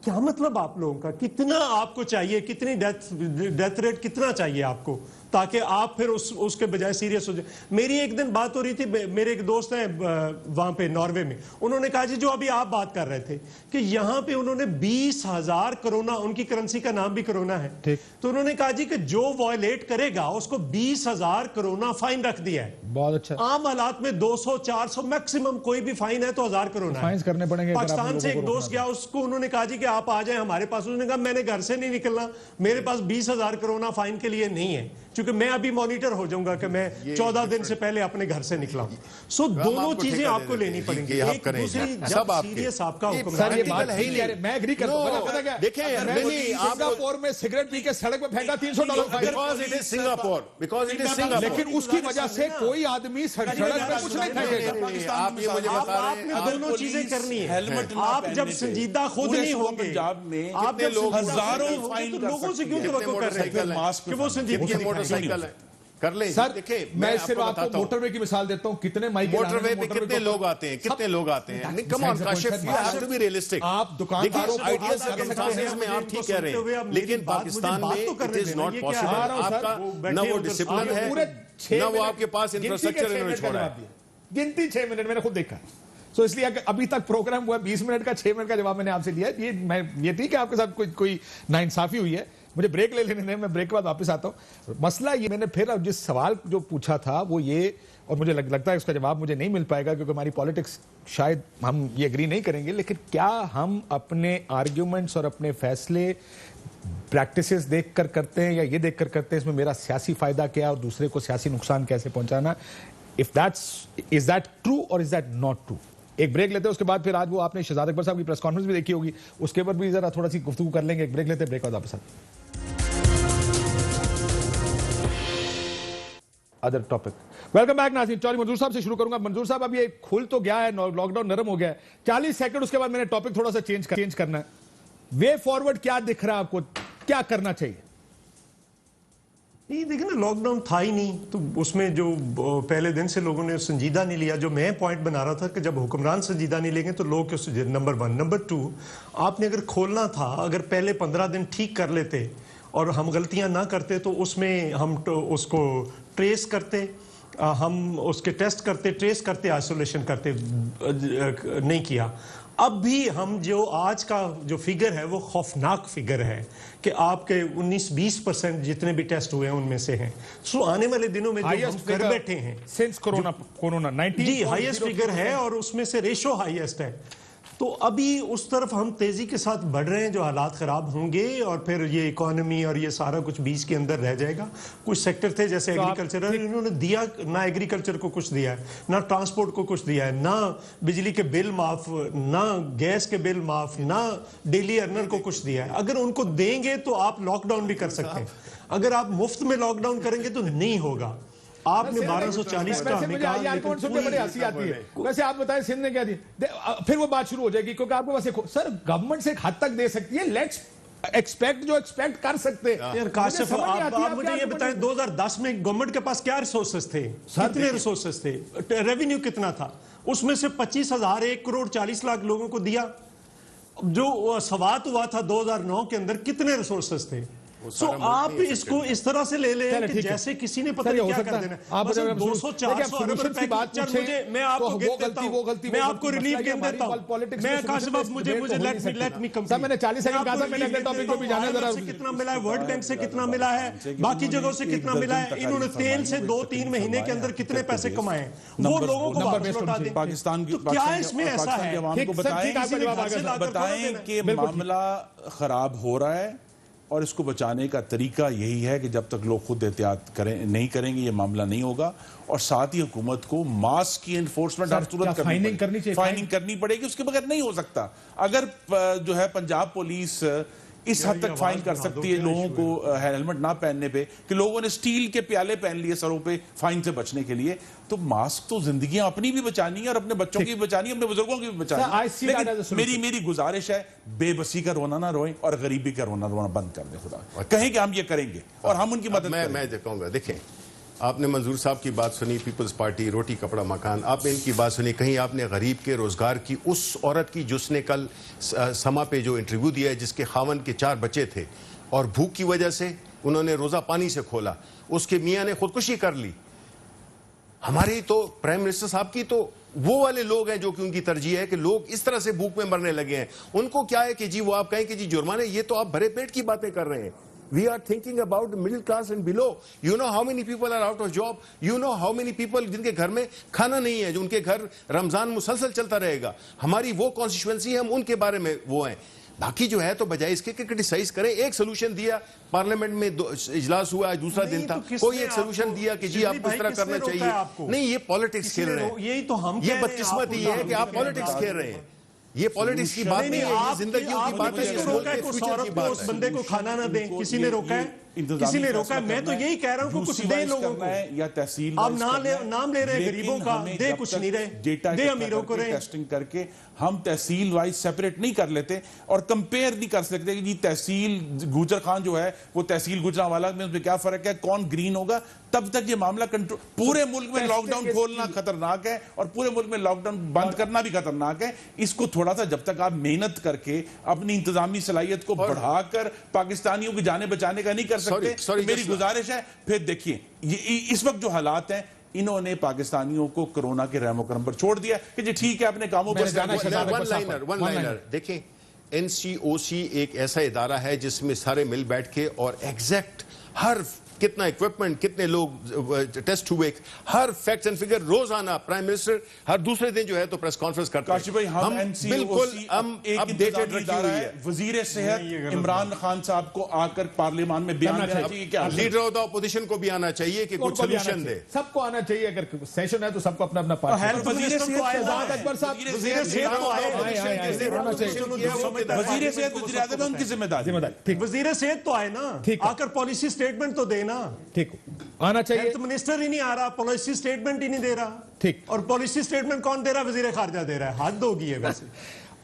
Speaker 5: क्या मतलब आप लोगों का? कितना आपको चाहिए, कितनी डेथ रेट कितना चाहिए आपको ताकि आप फिर उसके बजाय सीरियस हो जाए? मेरी एक दिन बात हो रही थी, मेरे एक दोस्त हैं वहां पे नॉर्वे में, उन्होंने कहा जी जो अभी आप बात कर रहे थे कि यहां पे उन्होंने 20,000 कोरोना, उनकी करेंसी का नाम भी कोरोना है, तो उन्होंने कहा जी कि जो वॉयलेट करेगा उसको 20,000 कोरोना फाइन रख दिया है।
Speaker 1: बहुत अच्छा।
Speaker 5: आम हालात में 200-400 मैक्सिमम कोई भी फाइन है तो 1000 कोरोना
Speaker 1: फाइन करने पड़ेंगे।
Speaker 5: पाकिस्तान से एक दोस्त गया, उसको उन्होंने कहा जी कि आप आ जाएं हमारे पास। उसने कहा मैंने घर से नहीं निकलना, मेरे पास 20,000 कोरोना फाइन के लिए नहीं है, क्योंकि मैं अभी मॉनिटर हो जाऊंगा कि मैं 14 दिन से पहले अपने घर से निकला हूं। सो दोनों चीजें आपको लेनी पड़ेंगी। एक दूसरी जब सीरियस आपका हुक्म
Speaker 1: सर, ये बात है ही, मैं एग्री करता हूं। पता क्या
Speaker 3: देखिए,
Speaker 1: सिंगापुर में सिगरेट पी के सड़क पे फेंका $300 fine,
Speaker 3: because it is Singapore,
Speaker 1: लेकिन उसकी वजह से कोई आदमी सड़क पे कुछ नहीं फेंकेगा।
Speaker 3: आप ये मुझे बता रहे हैं,
Speaker 5: दोनों चीजें करनी है। आप जब संजीदा खुद नहीं होंगे,
Speaker 4: पंजाब में
Speaker 5: आप जब
Speaker 3: लोग
Speaker 4: हजारों
Speaker 5: फाइन लोगों से क्यों तवक्को कर रहे हैं
Speaker 3: मास्क
Speaker 5: कि वो संजीदगी
Speaker 3: मोटरसाइकिल कर ले?
Speaker 1: सर
Speaker 3: देखिए,
Speaker 1: मैं सिर्फ आपको मोटरवे की मिसाल देता हूं। कितने
Speaker 3: मोटरवे पे कितने लोग आते हैं, कितने लोग आते हैं? Come on Kashif, you have to be realistic.
Speaker 1: आप दुकानदारों को
Speaker 3: आइडियल सर्कमस्टेंसेस में आप ठीक कह रहे हैं, लेकिन पाकिस्तान में इट इज नॉट पॉसिबल। आपका न वो डिसिप्लिन है, न वो आपके पास इंफ्रास्ट्रक्चर इन्होंने छोड़ा है।
Speaker 1: गिनती 6 मिनट मैंने खुद देखा। तो इसलिए अभी तक प्रोग्राम हुआ 20 मिनट का, 6 मिनट का जवाब मैंने आपसे लिया है। ये ठीक है, आपके साथ कोई नाइंसाफी हुई है। मुझे ब्रेक ले लेने दें, मैं ब्रेक के बाद वापस आता हूं। मसला ये, मैंने फिर अब जिस सवाल जो पूछा था वो ये, और मुझे लगता है उसका जवाब मुझे नहीं मिल पाएगा क्योंकि हमारी पॉलिटिक्स शायद हम ये एग्री नहीं करेंगे, लेकिन क्या हम अपने आर्ग्यूमेंट्स और अपने फैसले प्रैक्टिसेस देखकर करते हैं या ये देखकर करते हैं इसमें मेरा सियासी फायदा क्या और दूसरे को सियासी नुकसान कैसे पहुंचाना? इज दैट ट्रू और इज दैट नॉट ट्रू? एक ब्रेक लेते हैं, उसके बाद फिर आज वो आपने शहजाद अकबर साहब की प्रेस कॉन्फ्रेंस भी देखी होगी, उसके ऊपर भी जरा थोड़ा सी गुफ्तगू कर लेंगे। एक ब्रेक लेते हैं, ब्रेक बाद वापस अदर टॉपिक। वेलकम बैक नाज़रीन। चौधरी मंजूर साहब से शुरू करूंगा। मंजूर साहब, अब ये खुल तो गया है, लॉकडाउन नरम हो गया है, 40 सेकंड उसके बाद मैंने टॉपिक थोड़ा सा चेंज करना है। वे फॉरवर्ड क्या दिख रहा है आपको, क्या करना चाहिए?
Speaker 5: नहीं, देखिए ना, लॉकडाउन था ही नहीं तो उसमें जो पहले दिन से लोगों ने संजीदा नहीं लिया। जो मैं पॉइंट बना रहा था कि जब हुक्मरान संजीदा नहीं लेंगे तो लोग क्यों? नंबर 1। नंबर 2, आपने अगर खोलना था, अगर पहले 15 दिन ठीक कर लेते और हम गलतियां ना करते तो उसमें हम उसको ट्रेस करते, हम उसके टेस्ट करते, ट्रेस करते, आइसोलेशन करते, नहीं किया। अब भी हम जो आज का जो फिगर है वो खौफनाक फिगर है कि आपके 19-20% जितने भी टेस्ट हुए हैं उनमें से हैं। सो आने वाले दिनों में जो हम कर बैठे हैं
Speaker 1: सिंस कोरोना 19
Speaker 5: जी हाईएस्ट फिगर है और उसमें से रेशो हाईएस्ट है। तो अभी उस तरफ हम तेजी के साथ बढ़ रहे हैं, जो हालात खराब होंगे और फिर ये इकोनॉमी और ये सारा कुछ बीच के अंदर रह जाएगा। कुछ सेक्टर थे जैसे एग्रीकल्चर, इन्होंने दिया ना, एग्रीकल्चर को कुछ दिया है ना, ट्रांसपोर्ट को कुछ दिया है ना, बिजली के बिल माफ ना, गैस के बिल माफ ना, डेली अर्नर को कुछ दिया है। अगर उनको देंगे तो आप लॉकडाउन भी कर सकते हैं, अगर आप मुफ्त में लॉकडाउन करेंगे तो नहीं होगा। आपने 1240 का हमें कहा,
Speaker 1: बड़ी हंसी आती है। वैसे आप बताएं सिंध ने क्या दिया, फिर वो बात शुरू हो जाएगी क्योंकि आपको बस सर गवर्नमेंट से एक हद तक दे सकती है, लेट्स एक्सपेक्ट जो एक्सपेक्ट कर सकते हैं।
Speaker 5: यार काशिफ, आप मुझे ये बताएं 2010 में गवर्नमेंट के पास क्या रिसोर्सेस थे? कितने रिसोर्सेस थे? रेवेन्यू कितना था? उसमें से 25,000 1 करोड़ 40 लाख लोगों को दिया। जो सवात हुआ था 2009 के अंदर, कितने रिसोर्सेस थे? सो आप इसको इस तरह से ले लें कि जैसे किसी ने पता नहीं क्या कर देना।
Speaker 1: आप
Speaker 5: 200-400 अरब रुपए की मुझे, मैं आपको मैं आपको रिलीफ दे देता हूं। मैं काशिफ, मुझे लेट मी कंप्लीट।
Speaker 1: मैंने 40 सेकंड कहा था, मैंने अगले टॉपिक पे भी जाना जरा।
Speaker 5: कितना मिला है वर्ल्ड बैंक से, कितना मिला है बाकी जगहों से, कितना मिला है? इन्होंने तेल से 2-3 महीने के अंदर कितने पैसे कमाए, वो लोगों को वापस लौटा दें।
Speaker 4: पाकिस्तान की,
Speaker 5: क्या इसमें ऐसा है?
Speaker 4: बताएं कि मामला खराब हो रहा है और इसको बचाने का तरीका यही है कि जब तक लोग खुद एहतियात नहीं करेंगे ये मामला नहीं होगा। और साथ ही हुकूमत को मास्क की एनफोर्समेंट हर सूरत
Speaker 1: फाइनिंग करनी चाहिए,
Speaker 4: फाइनिंग करनी पड़ेगी, उसके बगैर नहीं हो सकता। अगर जो है पंजाब पुलिस इस हद तक फाइन कर सकती है लोगों को हेलमेट ना पहनने पे कि लोगों ने स्टील के प्याले पहन लिए सरों पे फाइन से बचने के लिए, तो मास्क तो जिंदगियां अपनी भी बचानी है और अपने बच्चों की भी बचानी है, अपने बुजुर्गों की भी बचानी है। लेकिन मेरी गुजारिश है, बेबसी का रोना ना रोएं और गरीबी का रोना बंद कर दें। खुदा कहें कि हम ये करेंगे और हम उनकी मदद करेंगे।
Speaker 3: मैं कहूंगा, देखें, आपने मंजूर साहब की बात सुनी, पीपल्स पार्टी, रोटी कपड़ा मकान, आपने इनकी बात सुनी। कहीं आपने गरीब के रोजगार की उस औरत की जिसने कल समा पे जो इंटरव्यू दिया है, जिसके खावन के 4 बच्चे थे और भूख की वजह से उन्होंने रोजा पानी से खोला, उसके मियां ने खुदकुशी कर ली। हमारी तो प्राइम मिनिस्टर साहब की तो वो वाले लोग हैं जो कि उनकी तरजीह है कि लोग इस तरह से भूख में मरने लगे हैं। उनको क्या है कि जी वो आप कहें कि जी जुर्माने, ये तो आप भरे पेट की बातें कर रहे हैं। We are thinking about the middle class and below. You know how many people are out of job? You know how many people जिनके घर में खाना नहीं है, जो उनके घर रमजान मुसलसल चलता रहेगा। हमारी वो कॉन्स्टिट्यूएंसी, हम उनके बारे में वो हैं। बाकी जो है तो बजाय इसके कि क्रिटिसाइज करें, एक सोल्यूशन दिया, पार्लियामेंट में इजलास हुआ, दूसरा दिन था, कोई एक सोल्यूशन दिया कि जी आपको इस तरह करना चाहिए। नहीं, ये पॉलिटिक्स खेल रहे हैं।
Speaker 5: यही तो हम
Speaker 3: ये बदकिस्मती है कि आप पॉलिटिक्स खेल रहे हैं। ये पॉलिटिक्स की बात नहीं है, ये जिंदगियों की बात है, इस मुल्क के फ्यूचर की बात है।
Speaker 5: उस बंदे को खाना ना दें, किसी ने रोका है? किसी ने रोका है? मैं तो यही कह रहा हूं कि कुछ दे लोगों को।
Speaker 4: या तहसील
Speaker 5: आप नाम ले रहे हैं गरीबों का, दे कुछ नहीं रहे, दे अमीरों को रहे।
Speaker 4: टेस्टिंग करके हम तहसील वाइज सेपरेट नहीं कर लेते और कंपेयर नहीं कर सकते कि जी तहसील गुजर खान जो है वो तहसील गुजरांवाला में उसमें क्या फर्क है, कौन ग्रीन होगा। तब तक ये मामला कंट्रोल, पूरे मुल्क में लॉकडाउन खोलना खतरनाक है और पूरे मुल्क में लॉकडाउन बंद करना भी खतरनाक है। इसको थोड़ा सा जब तक आप मेहनत करके अपनी इंतजामी सलाहियत को बढ़ाकर पाकिस्तानियों की जाने बचाने का नहीं कर सकते, तो मेरी गुजारिश है फिर देखिए इस वक्त जो हालात हैं, इन्होंने पाकिस्तानियों को कोरोना के रहमो करम पर छोड़ दिया कि जी ठीक है अपने कामों पर जाना।
Speaker 3: वन लाइनर देखें, एनसीओसी एक ऐसा इदारा है जिसमें सारे मिल बैठ के और एग्जैक्ट हर कितना इक्विपमेंट, कितने लोग टेस्ट हुए, हर फैक्ट्स एंड फिगर रोजाना प्राइम मिनिस्टर हर दूसरे दिन जो है तो प्रेस कॉन्फ्रेंस करते हैं। हम बिल्कुल अपडेटेड रखी हुई है।
Speaker 4: वजीर सेहत इमरान खान साहब को आकर पार्लियामान में बयान देना चाहिए, क्या
Speaker 3: लीडर ऑफ द ऑपोजिशन को भी आना चाहिए कि कुछ सोल्यूशन दे।
Speaker 1: सबको आना चाहिए, अगर सेशन है तो सबको अपना अपना पार्ट।
Speaker 4: वजीर सेहत उनकी जिम्मेदारी,
Speaker 5: वजीर सेहत तो आए ना, आकर पॉलिसी स्टेटमेंट तो देना।
Speaker 1: ठीक आना चाहिए।
Speaker 5: हेल्थ मिनिस्टर ही नहीं आ रहा, पॉलिसी स्टेटमेंट ही नहीं दे रहा।
Speaker 1: ठीक,
Speaker 5: और पॉलिसी स्टेटमेंट कौन दे रहा है? वजीर खारजा दे रहा है। हद होगी है वैसे।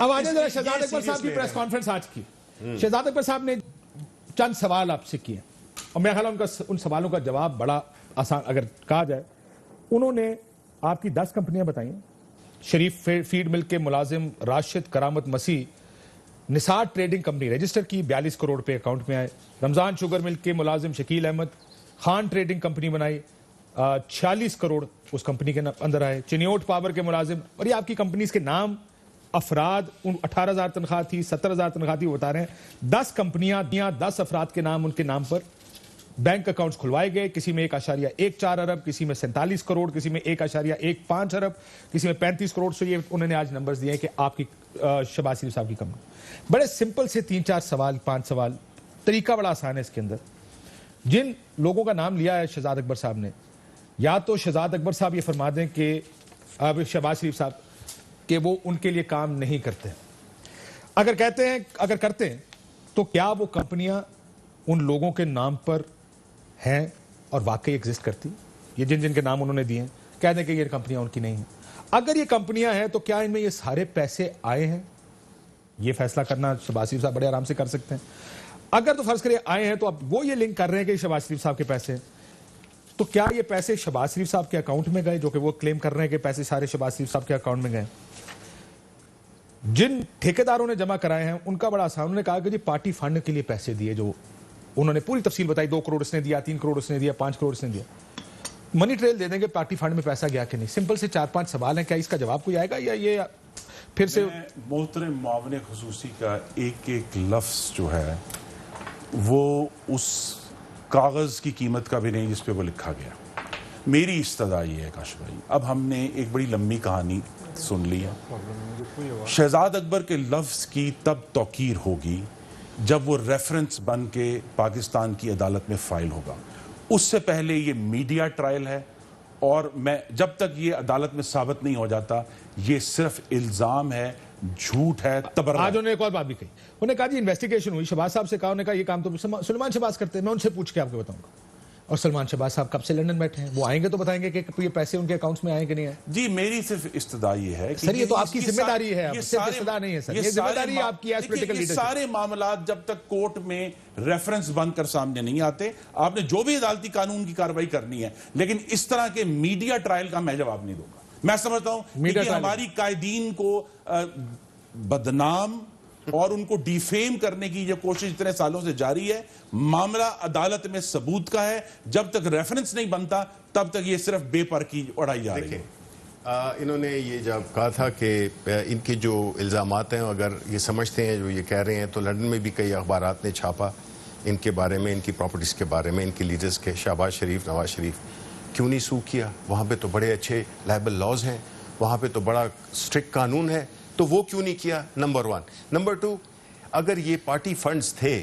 Speaker 1: अब आज जरा शहजाद अकबर साहब की प्रेस कॉन्फ्रेंस आज की। शहजाद अकबर साहब ने चंद सवाल आपसे किए और मेरा ख्याल है उनका उन सवालों का जवाब बड़ा आसान अगर कहा जाए। उन्होंने आपकी 10 कंपनियां बताई। शरीफ फीड मिल के मुलाजिम राशिद करामत मसीह निसार ट्रेडिंग कंपनी रजिस्टर की, 42 करोड़ रुपए अकाउंट में आए। रमजान शुगर मिल के मुलाजिम शकील अहमद खान ट्रेडिंग कंपनी बनाई, 46 करोड़ उस कंपनी के अंदर आए। चिन्योट पावर के मुलाजिम, और ये आपकी कंपनीज के नाम, अफराद, 18,000 तनख्वाह थी, 70,000 तनख्वाह थी, वो बता रहे हैं 10 कंपनियां, 10 अफराद के नाम, उनके नाम पर बैंक अकाउंट्स खुलवाए गए। किसी में 1.14 अरब, किसी में 47 करोड़, किसी में 1.15 अरब, किसी में 35 करोड़। से ये उन्होंने आज नंबर्स दिए कि आपकी शहबाज शरीफ साहब की कंपनी। बड़े सिंपल से 3-4 सवाल, 5 सवाल, तरीका बड़ा आसान है इसके अंदर। जिन लोगों का नाम लिया है शहजाद अकबर साहब ने, या तो शहजाद अकबर साहब ये फरमा दें कि अब शहबाज शरीफ साहब कि वो उनके लिए काम नहीं करते। अगर कहते हैं, अगर करते हैं तो क्या वो कंपनियां उन लोगों के नाम पर हैं और वाकई एग्जिस्ट करती? ये जिन जिन के नाम उन्होंने दिए हैं, कह दें कि ये कंपनियां उनकी नहीं हैं। अगर ये कंपनियां हैं तो क्या इनमें ये सारे पैसे आए हैं? ये फैसला करना शहबाज शरीफ साहब बड़े आराम से कर सकते हैं। अगर तो फर्ज करिए आए हैं तो अब वो ये लिंक कर रहे हैं कि शहबाज शरीफ साहब के पैसे, तो क्या ये पैसे शहबाज शरीफ साहब के अकाउंट में गए, जो कि वो क्लेम कर रहे हैं कि पैसे सारे शहबाज शरीफ साहब के अकाउंट में गए? जिन ठेकेदारों ने जमा कराए हैं उनका बड़ा आसान, उन्होंने कहा कि जी पार्टी फंड के लिए पैसे दिए, जो उन्होंने पूरी तफसील बताई, 2 करोड़ इसने दिया, 3 करोड़ इसने दिया, 5 करोड़ इसने दिया। मनी ट्रेल दे देंगे पार्टी फंड में पैसा गया कि नहीं। सिंपल से 4-5 सवाल हैं, क्या इसका जवाब कोई आएगा या ये फिर से?
Speaker 4: मोहतरम मुआविन खुसूसी का एक एक लफ्ज जो है वो उस कागज की कीमत का भी नहीं जिस पे वो लिखा गया। मेरी इस्तदा ये है काश भाई, अब हमने एक बड़ी लंबी कहानी सुन ली है। शहजाद अकबर के लफ्ज की तब तौकीर होगी जब वो रेफरेंस बन के पाकिस्तान की अदालत में फाइल होगा। उससे पहले ये मीडिया ट्रायल है, और मैं जब तक ये अदालत में साबित नहीं हो जाता, ये सिर्फ इल्जाम है, झूठ है, तबर्रा।
Speaker 1: आज उन्होंने एक और बात भी कही, उन्होंने कहा जी इन्वेस्टिगेशन हुई, शहबाज साहब से कहा, उन्होंने कहा ये काम तो सुलेमान शहबाज करते हैं, मैं उनसे पूछ के आपको बताऊंगा। और सलमान शहबाज साहब कब से लंदन बैठे हैं, वो आएंगे तो बताएंगे कि ये पैसे उनके अकाउंट्स में आए कि नहीं आए।
Speaker 4: जी मेरी सिर्फ इस्तदा ये है कि
Speaker 1: सर ये तो आपकी जिम्मेदारी है,
Speaker 4: ये
Speaker 1: सिर्फ इस्तदा नहीं है सर, ये जिम्मेदारी आपकी एज पॉलिटिकल लीडर।
Speaker 4: सारे मामला जब तक कोर्ट में रेफरेंस बनकर सामने नहीं आते, आपने जो भी अदालती कानून की कार्रवाई करनी है, लेकिन इस तरह के मीडिया ट्रायल का मैं जवाब नहीं दूंगा। मैं समझता हूं कि हमारी कायदीन को बदनाम और उनको डिफेम करने की जो कोशिश इतने सालों से जारी है, मामला अदालत में सबूत का है। जब तक रेफरेंस नहीं बनता तब तक ये सिर्फ बेपर की उड़ाई जा रही है।
Speaker 3: इन्होंने ये जब कहा था कि इनके जो इल्ज़ामात हैं, अगर ये समझते हैं जो ये कह रहे हैं, तो लंदन में भी कई अखबारात ने छापा इनके बारे में, इनकी प्रॉपर्टीज़ के बारे में, इनके लीडर्स के, शहबाज शरीफ, नवाज शरीफ। क्यों नहीं सू किया? वहाँ पे तो बड़े अच्छे लाइबल लॉज हैं, वहाँ पे तो बड़ा स्ट्रिक्ट कानून है, तो वो क्यों नहीं किया? नंबर 1। नंबर 2, अगर ये पार्टी फंड्स थे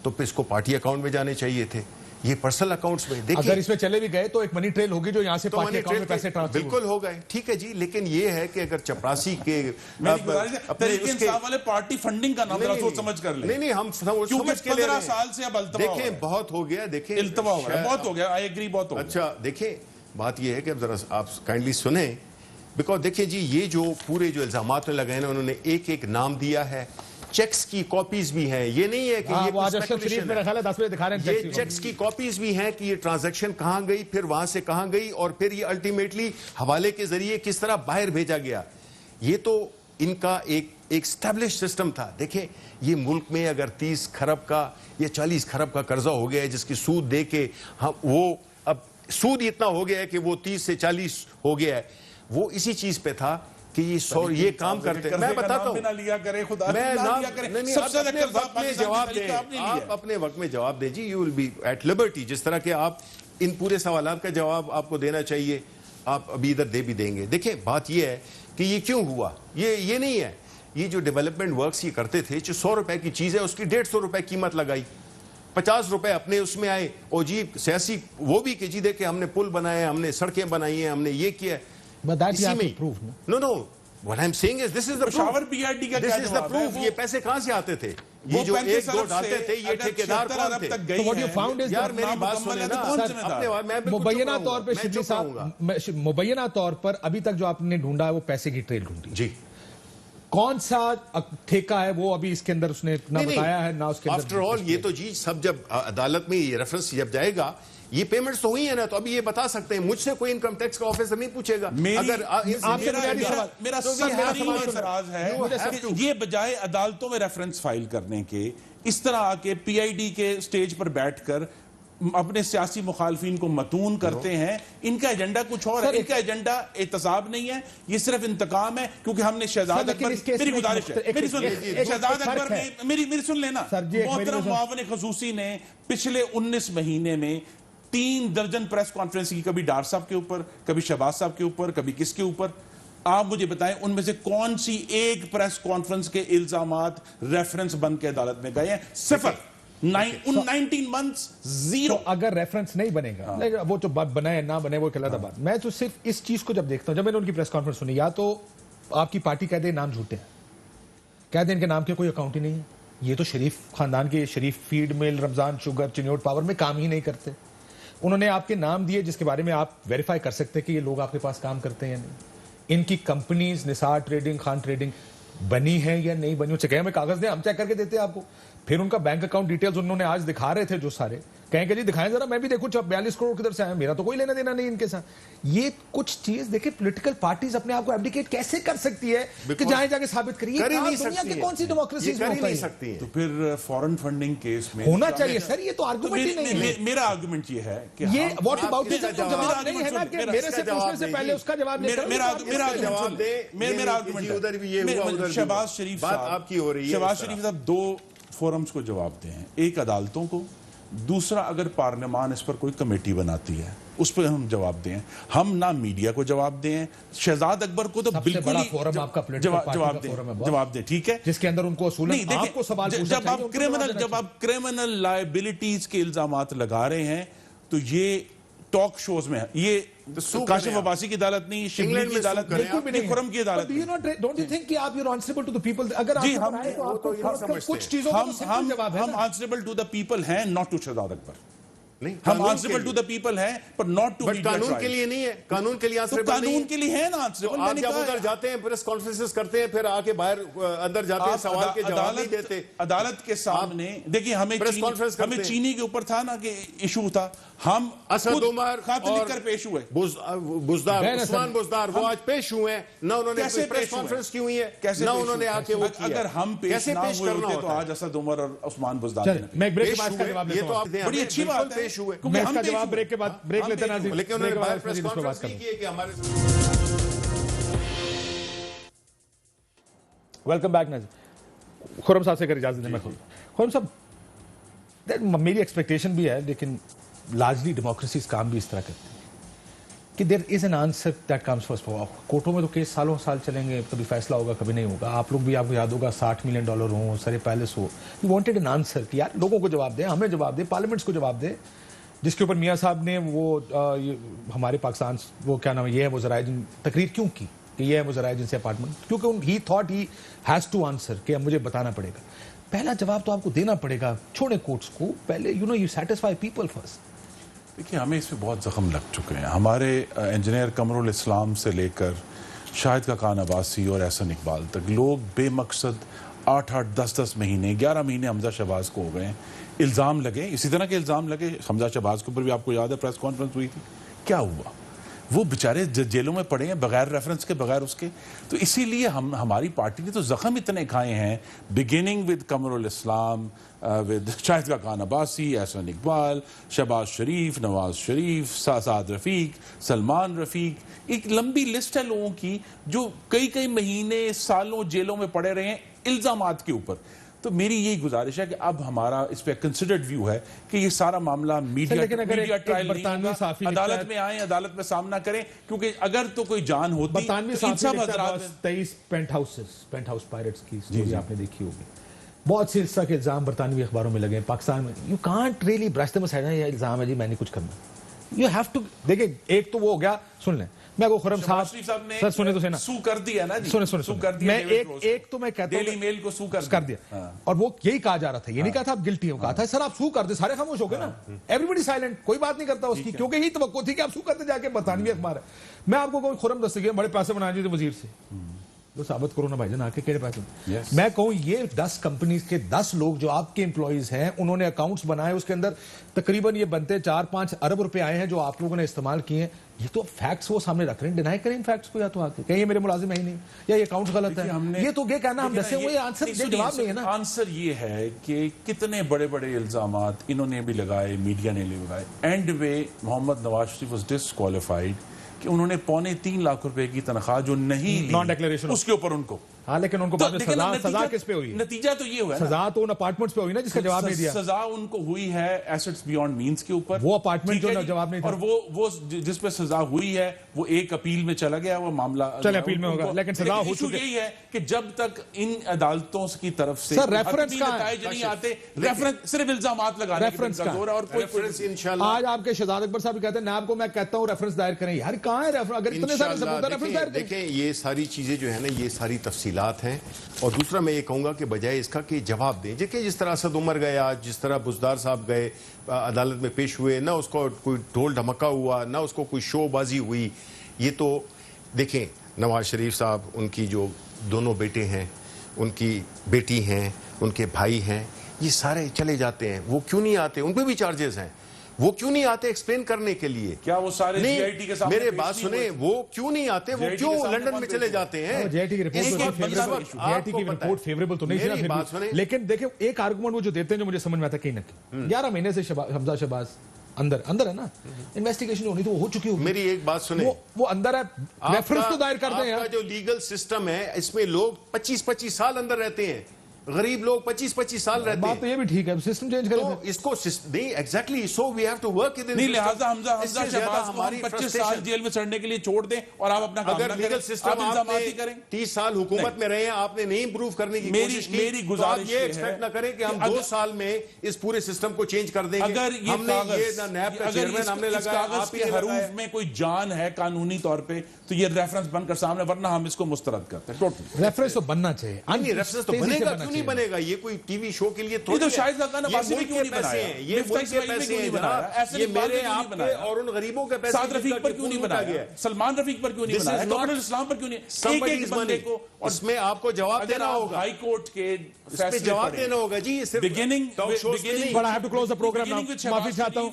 Speaker 3: तो फिर इसको पार्टी अकाउंट में जाने चाहिए थे, ये पर्सनल अकाउंट्स में। देखिए
Speaker 1: अगर इसमें चले भी गए तो एक मनी ट्रेल होगी जो यहाँ से तो पार्टी अकाउंट में पैसे ट्रांसफर
Speaker 3: बिल्कुल हो गए, ठीक है जी। लेकिन ये है कि अगर चपरासी के
Speaker 4: वाले पार्टी फंडिंग का नाम सोच समझ कर ले।
Speaker 3: नहीं हम समझ के
Speaker 4: 15 साल से अब
Speaker 3: देखें बहुत हो गया, देखें
Speaker 4: इल्तवा हो गया, बहुत हो गया, आई एग्री, बहुत हो गया।
Speaker 3: अच्छा देखिए, बात ये है कि अब जरा आप काइंडली सुने, बिकॉज देखिए जी, ये जो पूरे जो इल्जामात लगाए हैं, उन्होंने एक एक नाम दिया है, चेक्स की कॉपीज भी हैं। ये नहीं है कि ये चेक्स की कॉपीज भी हैं कि ये ट्रांजैक्शन कहां गई, फिर वहां से कहां गई, और फिर ये अल्टीमेटली हवाले के जरिए किस तरह बाहर भेजा गया। ये तो इनका एक स्टैब्लिश सिस्टम था। देखें, ये मुल्क में अगर 30 खरब का या 40 खरब का कर्जा हो गया है, जिसकी सूद दे के हम वो अब सूद इतना हो गया है कि वो 30 से 40 हो गया है, वो इसी चीज पे था कि ये काम करते। मैं बताता हूं,
Speaker 4: लिया करे खुदा,
Speaker 3: मैं जवाब दें, आप अपने वक्त में जवाब दें जी, you will be at liberty. जिस तरह के आप इन पूरे सवालात का जवाब आपको देना चाहिए, आप अभी इधर दे भी देंगे। देखिए, बात ये है कि ये क्यों हुआ, ये नहीं है। ये जो डेवलपमेंट वर्क्स ये करते थे, जो 100 रुपए की चीज है उसकी 150 रुपए कीमत लगाई, 50 रुपए अपने उसमें आए, और जी सियासी वो भी कि जी देखे हमने पुल बनाए, हमने सड़कें बनाई हैं, हमने ये किया।
Speaker 1: But that you have to prove, no?
Speaker 3: No. What I'm saying is this is the proof.
Speaker 4: Shower PRD का
Speaker 3: This is the proof. ये पैसे कहां से आते थे? ये जो 1-2 डालते थे, ये ठेकेदार कौन थे?
Speaker 1: So what you found is
Speaker 3: यार मेरी बात सुने ना,
Speaker 1: मुबैना तौर पे शिबली साहब, मुबैना तौर पर अभी तक जो आपने ढूंढा है वो पैसे की ट्रेल ढूंढी
Speaker 3: जी।
Speaker 1: कौन सा ठेका है वो अभी इसके अंदर उसने ना बताया है ना उसके अंदर।
Speaker 3: आफ्टर ऑल ये तो जी सब जब अदालत में ये रेफरेंस जब जाएगा, ये पेमेंट्स तो हुई है ना, तो अभी ये बता सकते हैं। मुझसे कोई इनकम टैक्स का ऑफिसर नहीं पूछेगा। अगर
Speaker 1: आपसे
Speaker 4: मेरा एतराज है कि ये बजाय अदालतों में रेफरेंस फाइल करने के, इस तरह आके पीआईडी के स्टेज पर बैठकर अपने सियासी मुखालफिन को मतून करते हैं। इनका एजेंडा कुछ और है, इनका एजेंडा एहतसाब नहीं है, ये सिर्फ इंतकाम है। क्योंकि हमने शहजाद अकबर, मेरी गुजारिश है, मेरी सुन ले, शहजाद अकबर ने मेरी सुन लेना, मोहतरम मुआविन खसूसी ने पिछले 19 महीने में 3 दर्जन प्रेस कॉन्फ्रेंस की, कभी डार साहब के ऊपर, कभी शहबाज साहब के ऊपर, कभी किसके ऊपर। आप मुझे बताएं उनमें से कौन सी एक प्रेस कॉन्फ्रेंस के इल्जामात रेफरेंस बन के अदालत में गए हैं? सिफर। 19 मंथ्स 0।
Speaker 1: तो अगर रेफरेंस नहीं बनेगा, वो तो बात बनाए ना बने वो एक अलग बात। मैं तो सिर्फ इस चीज को जब देखता हूं, जब मैंने उनकी प्रेस कॉन्फ्रेंस सुनी, या तो आपकी पार्टी कह दे नाम झूठे हैं, कह दे इनके नाम के कोई अकाउंट ही नहीं है, ये तो शरीफ खानदान के, Sharif feed mill, Ramzan sugar, Chiniot power में काम ही नहीं करते। उन्होंने आपके नाम दिए जिसके बारे में आप वेरीफाई कर सकते हैं कि ये लोग आपके पास काम करते हैं या नहीं। इनकी companies Nisar trading, Khan trading बनी है या नहीं बनी, उसे कहें हमें कागज दें, हम चेक करके देते हैं आपको। फिर उनका बैंक अकाउंट डिटेल्स उन्होंने आज दिखा रहे थे जो सारे, कहेंगे जी दिखाएं जरा, मैं भी देखूं 42 करोड़ किधर से आया, मेरा तो कोई लेना देना नहीं इनके साथ। ये कुछ चीज देखिए, पॉलिटिकल पार्टीज अपने आप को एब्डिकेट कैसे कर सकती है कि जहां जाके साबित करिए। दुनिया की कौन सी डेमोक्रेसी
Speaker 3: नहीं सकती है?
Speaker 4: तो फिर फॉरेन फंडिंग केस में
Speaker 1: होना चाहिए सर, ये तो आर्गुमेंट ही नहीं है।
Speaker 4: मेरा आर्गुमेंट ये है कि
Speaker 1: ये व्हाट अबाउट इट जवाब नहीं है ना, कि मेरे से पूछने से पहले उसका जवाब नहीं।
Speaker 4: मेरा आर्गुमेंट, शहबाज शरीफ
Speaker 3: बात आपकी हो रही है,
Speaker 4: शहबाज शरीफ साहब 2 फोरम्स को जवाब दें, एक अदालतों को दूसरा, अगर पार्लियामान इस पर कोई कमेटी बनाती है उस पर हम जवाब दें। हम ना मीडिया को जवाब दें, शहजाद अकबर को तो बिल्कुल ही जवाब दें, ठीक है,
Speaker 1: जिसके अंदर उनको आपको सवाल
Speaker 4: जब आप क्रिमिनल लायबिलिटीज के इल्जामात लगा रहे हैं तो ये टॉक शोज में ये काशिफ अब्बासी की अदालत नहीं, शिबली की अदालत नहीं, खुरम की अदालत नहीं।
Speaker 1: डोंट यू थिंक कि आप you are answerable to the people? अगर
Speaker 4: जी,
Speaker 1: कुछ चीजों का जवाब है,
Speaker 4: हम आंसरेबल टू द पीपल हैं, नॉट टू शहजाद अकबर।
Speaker 3: नहीं,
Speaker 4: हम आंसरेबल टू द पीपल हैं पर नॉट टू मीडिया।
Speaker 3: कानून के लिए नहीं है, कानून के लिए आंसरेबल नहीं है।
Speaker 4: कानून के लिए है ना आंसरेबल।
Speaker 3: आप जब उधर जाते हैं, प्रेस कॉन्फ्रेंसेस करते हैं, फिर आके बाहर अंदर जाते हैं, सवाल के जवाब नहीं देते।
Speaker 4: अदालत के सामने देखिए, हमें चीनी के ऊपर था ना कि इशू था, हम
Speaker 3: असद उमर
Speaker 4: खत लिखकर पेश हुए,
Speaker 3: बुज़दार, उस्मान बुज़दार, वो आज पेश हुए हैं ना, उन्होंने प्रेस कॉन्फ्रेंस की हुई है ना, उन्होंने आके वो किया।
Speaker 4: अगर हम पेश ना हुए होते तो आज असद उमर और उस्मान बुज़दार
Speaker 1: मैं एक ब्रेक के बाद जवाब
Speaker 3: ये तो आप
Speaker 4: बड़ी अच्छी बात है,
Speaker 3: पेश हुए,
Speaker 1: मैं इसका जवाब ब्रेक के बाद ब्रेक लेते ना,
Speaker 3: लेकिन उन्होंने बाहर प्रेस कॉन्फ्रेंस नहीं की कि हमारे।
Speaker 1: Welcome back Nazir. खुरम साहब से अगर इजाजत दें, मैं खुरम साहब, मेरी एक्सपेक्टेशन भी है, लेकिन लार्जली डेमोक्रेसीज काम भी इस तरह करती है कि there is an answer that comes first. कोर्टों में तो केस सालों साल चलेंगे, कभी फैसला होगा, कभी नहीं होगा। आप लोग भी, आपको याद होगा, $60 मिलियन हो, सरे पैलेस हो, यू वांटेड एन आंसर कि यार लोगों को जवाब दें, हमें जवाब दें, पार्लियामेंट्स को जवाब दें। जिसके ऊपर मियाँ साहब ने वो हमारे पाकिस्तान, वो क्या नाम है, ये है वो ज़राए तकरीर क्यों की कि ये है वो ज़राए जिनसे अपार्टमेंट, क्योंकि he thought he has to answer कि अब मुझे बताना पड़ेगा। पहला जवाब तो आपको देना पड़ेगा, छोड़े कोर्ट्स को, पहले यू सैटिस्फाई पीपल फर्स्ट।
Speaker 4: देखिए, हमें इसमें बहुत जख्म लग चुके हैं। हमारे इंजीनियर कमरुल इस्लाम से लेकर शाहिद खान अब्बासी और एहसन इकबाल तक लोग बेमकसद 8-8, 10-10 महीने, 11 महीने हमजा शहबाज को हो गए। इल्ज़ाम लगे, इसी तरह के इल्ज़ाम लगे हमजा शहबाज के ऊपर भी। आपको याद है प्रेस कॉन्फ्रेंस हुई थी, क्या हुआ? वो बेचारे जेलों में पड़े हैं बगैर रेफरेंस के, बगैर उसके। तो इसीलिए हमारी पार्टी ने तो जख्म इतने खाए हैं, beginning with Kamrul Islam, with Shahid Khan Abbasi, Ahsan Iqbal, Shahbaz Sharif, Nawaz Sharif, Saad Rafique, Salman Rafique. एक लंबी लिस्ट है लोगों की जो कई कई महीने, सालों जेलों में पड़े रहे हैं इल्ज़ामात के ऊपर। तो मेरी यही गुजारिश है कि अब हमारा इस पे कंसिडर्ड व्यू है कि ये सारा मामला मीडिया ट्रायल नहीं होगा, अदालत में आए, अदालत में सामना करें, क्योंकि अगर तो कोई जान होती तो इन सब हज़रात
Speaker 1: 23 पेंट हाउस पायरेट्स की स्टोरी आपने देखी होगी। बहुत से इस तरह के इल्जाम बरतानवी अखबारों में लगे हैं पाकिस्तान में। You can't really brush them aside, ये इल्जाम है जी, मैं नहीं कुछ करना। यू हैव टू, देखिए, एक तो वो हो गया, सुन लें, मैं को खुरम साहब सर सुने तो सेना
Speaker 4: सू कर दिया ना जी,
Speaker 1: सुने कर दिया। मैं एक तो मैं कहता हूं,
Speaker 4: डेली मेल को सू कर
Speaker 1: दिया। और वो यही कहा जा रहा था, ये नहीं कहा था आप गिल्टी हो, कहा था सर आप सू कर दे, सारे खामोश हो गए ना, एवरीबॉडी साइलेंट, कोई बात नहीं करता उसकी, क्योंकि यही तवक्को थी कि आप सू करते जाके बरतानवी अखबार है। मैं आपको कहूं, खुरम दस्तगीर बड़े पैसे बनाए जी वजीर से, तो साबित करो ना भाईजान, आके केड़े पैसे। मैं कहूं ये 10 कंपनीज के 10 लोग जो आपके एम्प्लॉइज हैं, उन्होंने अकाउंट्स बनाए, उसके अंदर तकरीबन ये बनते 4-5 अरब रुपए आए हैं जो आप लोगों ने इस्तेमाल किए हैं। ये तो फैक्ट्स वो सामने रख रहे हैं, डिनाई करें इन फैक्ट्स को, या तो आके कहीं ये मेरे मुलाजिम है ही नहीं, या ये अकाउंट गलत है, ये तो ये कहना हम दसे हुए आंसर जवाब नहीं है ना।
Speaker 4: आंसर ये है कि कितने बड़े बड़े इल्जामात इन्होंने भी लगाए, मीडिया ने भी लगाए। And way Mohammad Nawaz Sharif was disqualified कि उन्होंने 2.25 लाख रुपए की तनख्वाह जो नहीं
Speaker 1: नॉन डिक्लेरेशन,
Speaker 4: उसके ऊपर उनको,
Speaker 1: हाँ, लेकिन उनको बाद में सजा किस पे हुई है?
Speaker 4: नतीजा तो ये हुआ,
Speaker 1: सजा तो उन अपार्टमेंट्स पे हुई ना जिसका जवाब नहीं दिया।
Speaker 4: सजा उनको हुई है एसेट्स बियॉन्ड मींस के ऊपर,
Speaker 1: वो अपार्टमेंट जो जवाब नहीं था,
Speaker 4: और वो जिस पे सजा हुई है वो एक अपील में चला गया, वो मामला
Speaker 1: चले अपील में होगा, लेकिन सजा हो चुकी है।
Speaker 4: यही है कि जब तक इन अदालतों की तरफ से
Speaker 1: सर रेफरेंस का
Speaker 4: नहीं आते, रेफरेंस सिर्फ इल्जामात लगाने
Speaker 1: रेफरेंस का,
Speaker 4: और कोई रेफरेंस इंशाल्लाह।
Speaker 1: आज आपके शहजाद अकबर साहब कहते हैं, नाब को मैं कहता हूं रेफरेंस दायर करें। यार कहां है रेफरेंस? अगर इतने सारे सबूत रेफरेंस दायर करें।
Speaker 3: देखें, ये सारी चीजें जो है ना, ये सारी तफसीलात हैं। और दूसरा मैं ये कहूंगा कि बजाय इसका कि जवाब दें, देखिए जिस तरह असद उमर गया, जिस तरह बुज़दार साहब गए, अदालत में पेश हुए, ना उसको कोई ढोल ढमका हुआ, ना उसको कोई शोबाजी हुई। ये तो देखें, नवाज शरीफ साहब, उनकी जो दोनों बेटे हैं, उनकी बेटी हैं, उनके भाई हैं, ये सारे चले जाते हैं। वो क्यों नहीं आते? उन पर भी चार्जेस हैं, वो क्यों नहीं आते एक्सप्लेन करने के लिए?
Speaker 4: क्या वो सारे जीआईटी के सामने?
Speaker 3: मेरे बात सुने, वो क्यों नहीं आते? वो क्यों लंदन में चले जाते हैं?
Speaker 1: जीआईटी की रिपोर्ट फेवरेबल तो नहीं थी ना, बात सुने। लेकिन देखिए, एक आर्गुमेंट वो जो देते हैं जो मुझे समझ में आता है कहीं ना कहीं, 11 महीने से हमजा शहबाज अंदर है ना, इन्वेस्टिगेशन होनी तो वो हो चुकी होगी।
Speaker 3: मेरी एक बात सुने,
Speaker 1: वो अंदर है, रेफरेंस तो दायर कर दें।
Speaker 3: आपका जो लीगल सिस्टम है, इसमें लोग 25-25 साल अंदर रहते हैं, गरीब लोग 25-25 साल रहते
Speaker 1: बात तो
Speaker 3: हैं।
Speaker 1: ये भी ठीक है, सिस्टम चेंज करें
Speaker 3: तो इसको नहीं exactly, so we have to work in
Speaker 4: नहीं, लिहाजा हमजा शहबाज को हम 25 साल जेल में सड़ने के लिए छोड़ दें और आप अपना काम
Speaker 3: अगर
Speaker 4: ना
Speaker 3: लीगल
Speaker 4: करें,
Speaker 3: सिस्टम
Speaker 4: आप इल्जामात ही
Speaker 3: आपने
Speaker 4: करें।
Speaker 3: 30 साल हुकूमत में रहे हैं, आपने नहीं इंप्रूव करने की कोशिश की,
Speaker 4: मेरी
Speaker 3: तो आप
Speaker 4: गुजारिश
Speaker 3: ये
Speaker 4: ये
Speaker 3: एक्सपेक्ट
Speaker 4: है
Speaker 3: ना करें कि हम
Speaker 4: कि
Speaker 3: 2 साल में इस पूरे सिस्टम को चेंज कर देंगे।
Speaker 4: अगर ये
Speaker 3: हमने
Speaker 4: कागज,
Speaker 3: ये ना नैब का
Speaker 4: अगर
Speaker 3: चेयरमैन हमने
Speaker 4: इस
Speaker 3: लगाया,
Speaker 4: कागज
Speaker 3: आप ही
Speaker 4: के
Speaker 3: ने लगाया।
Speaker 4: हरूफ में कोई जान है कानूनी तौर पे, तो ये रेफरेंस बनकर सामने, वरना हम इसको मुस्तरद करते हैं टोटली।
Speaker 1: रेफरेंस तो बनना चाहिए,
Speaker 3: नहीं, रेफरेंस तो
Speaker 1: तेजी से
Speaker 3: बनेगा,
Speaker 1: बनना
Speaker 3: क्यों नहीं
Speaker 1: चाहिए।
Speaker 3: बनेगा? ये कोई टीवी शो के लिए
Speaker 4: ये
Speaker 3: थोड़ी
Speaker 4: तो
Speaker 3: है।
Speaker 4: शाहिद खान
Speaker 3: ये
Speaker 4: अब्बासी ने
Speaker 3: मुल्क
Speaker 4: क्यों
Speaker 3: के
Speaker 4: नहीं
Speaker 3: पैसे
Speaker 4: बनाया?
Speaker 3: हैं, ये
Speaker 4: मिफ्ता
Speaker 3: मुल्क के
Speaker 4: इस्माइल ने
Speaker 3: पैसे
Speaker 4: क्यों
Speaker 3: हैं
Speaker 4: नहीं बनाया?
Speaker 3: जनाब,
Speaker 4: ऐसे
Speaker 3: ये
Speaker 4: इकबाल ने
Speaker 3: मेरे
Speaker 4: क्यों नहीं
Speaker 3: आपके
Speaker 4: बनाया?
Speaker 3: और उन गरीबों के पैसे
Speaker 4: साद रफीक पर क्यों नहीं
Speaker 3: लूटा
Speaker 4: बनाया?
Speaker 3: गया।
Speaker 4: सलमान रफीक पर क्यों नहीं
Speaker 3: This is
Speaker 4: बनाया?
Speaker 3: not-
Speaker 4: डॉक्टर इस्लाम पर क्यों नहीं?
Speaker 3: Somebody
Speaker 4: एक
Speaker 3: is
Speaker 4: बंदे
Speaker 3: money.
Speaker 4: को, और
Speaker 3: इसमें आपको जवाब
Speaker 4: अगर
Speaker 3: देना
Speaker 4: आप
Speaker 3: होगा,
Speaker 4: हाई कोर्ट के
Speaker 3: इस पे
Speaker 4: फैसले
Speaker 3: जवाब
Speaker 4: पढ़ें,
Speaker 3: देना होगा जी। ये सिर्फ
Speaker 4: beginning
Speaker 3: टॉक शोज पे नहीं।
Speaker 1: But I have to close the program now. माफी चाहता हूं।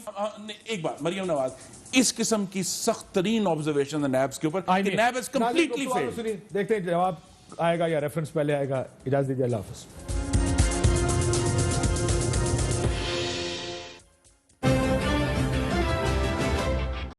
Speaker 4: एक बार मरियम नवाज, इस किस्म की सख्त तरीन ऑब्जर्वेशन नैब्स के ऊपर कि नैब हैज कंप्लीटली फेल्ड।
Speaker 1: देखते हैं जवाब आएगा या रेफरेंस पहले आएगा। इजाजत दीजिए, अल्लाह हाफिज।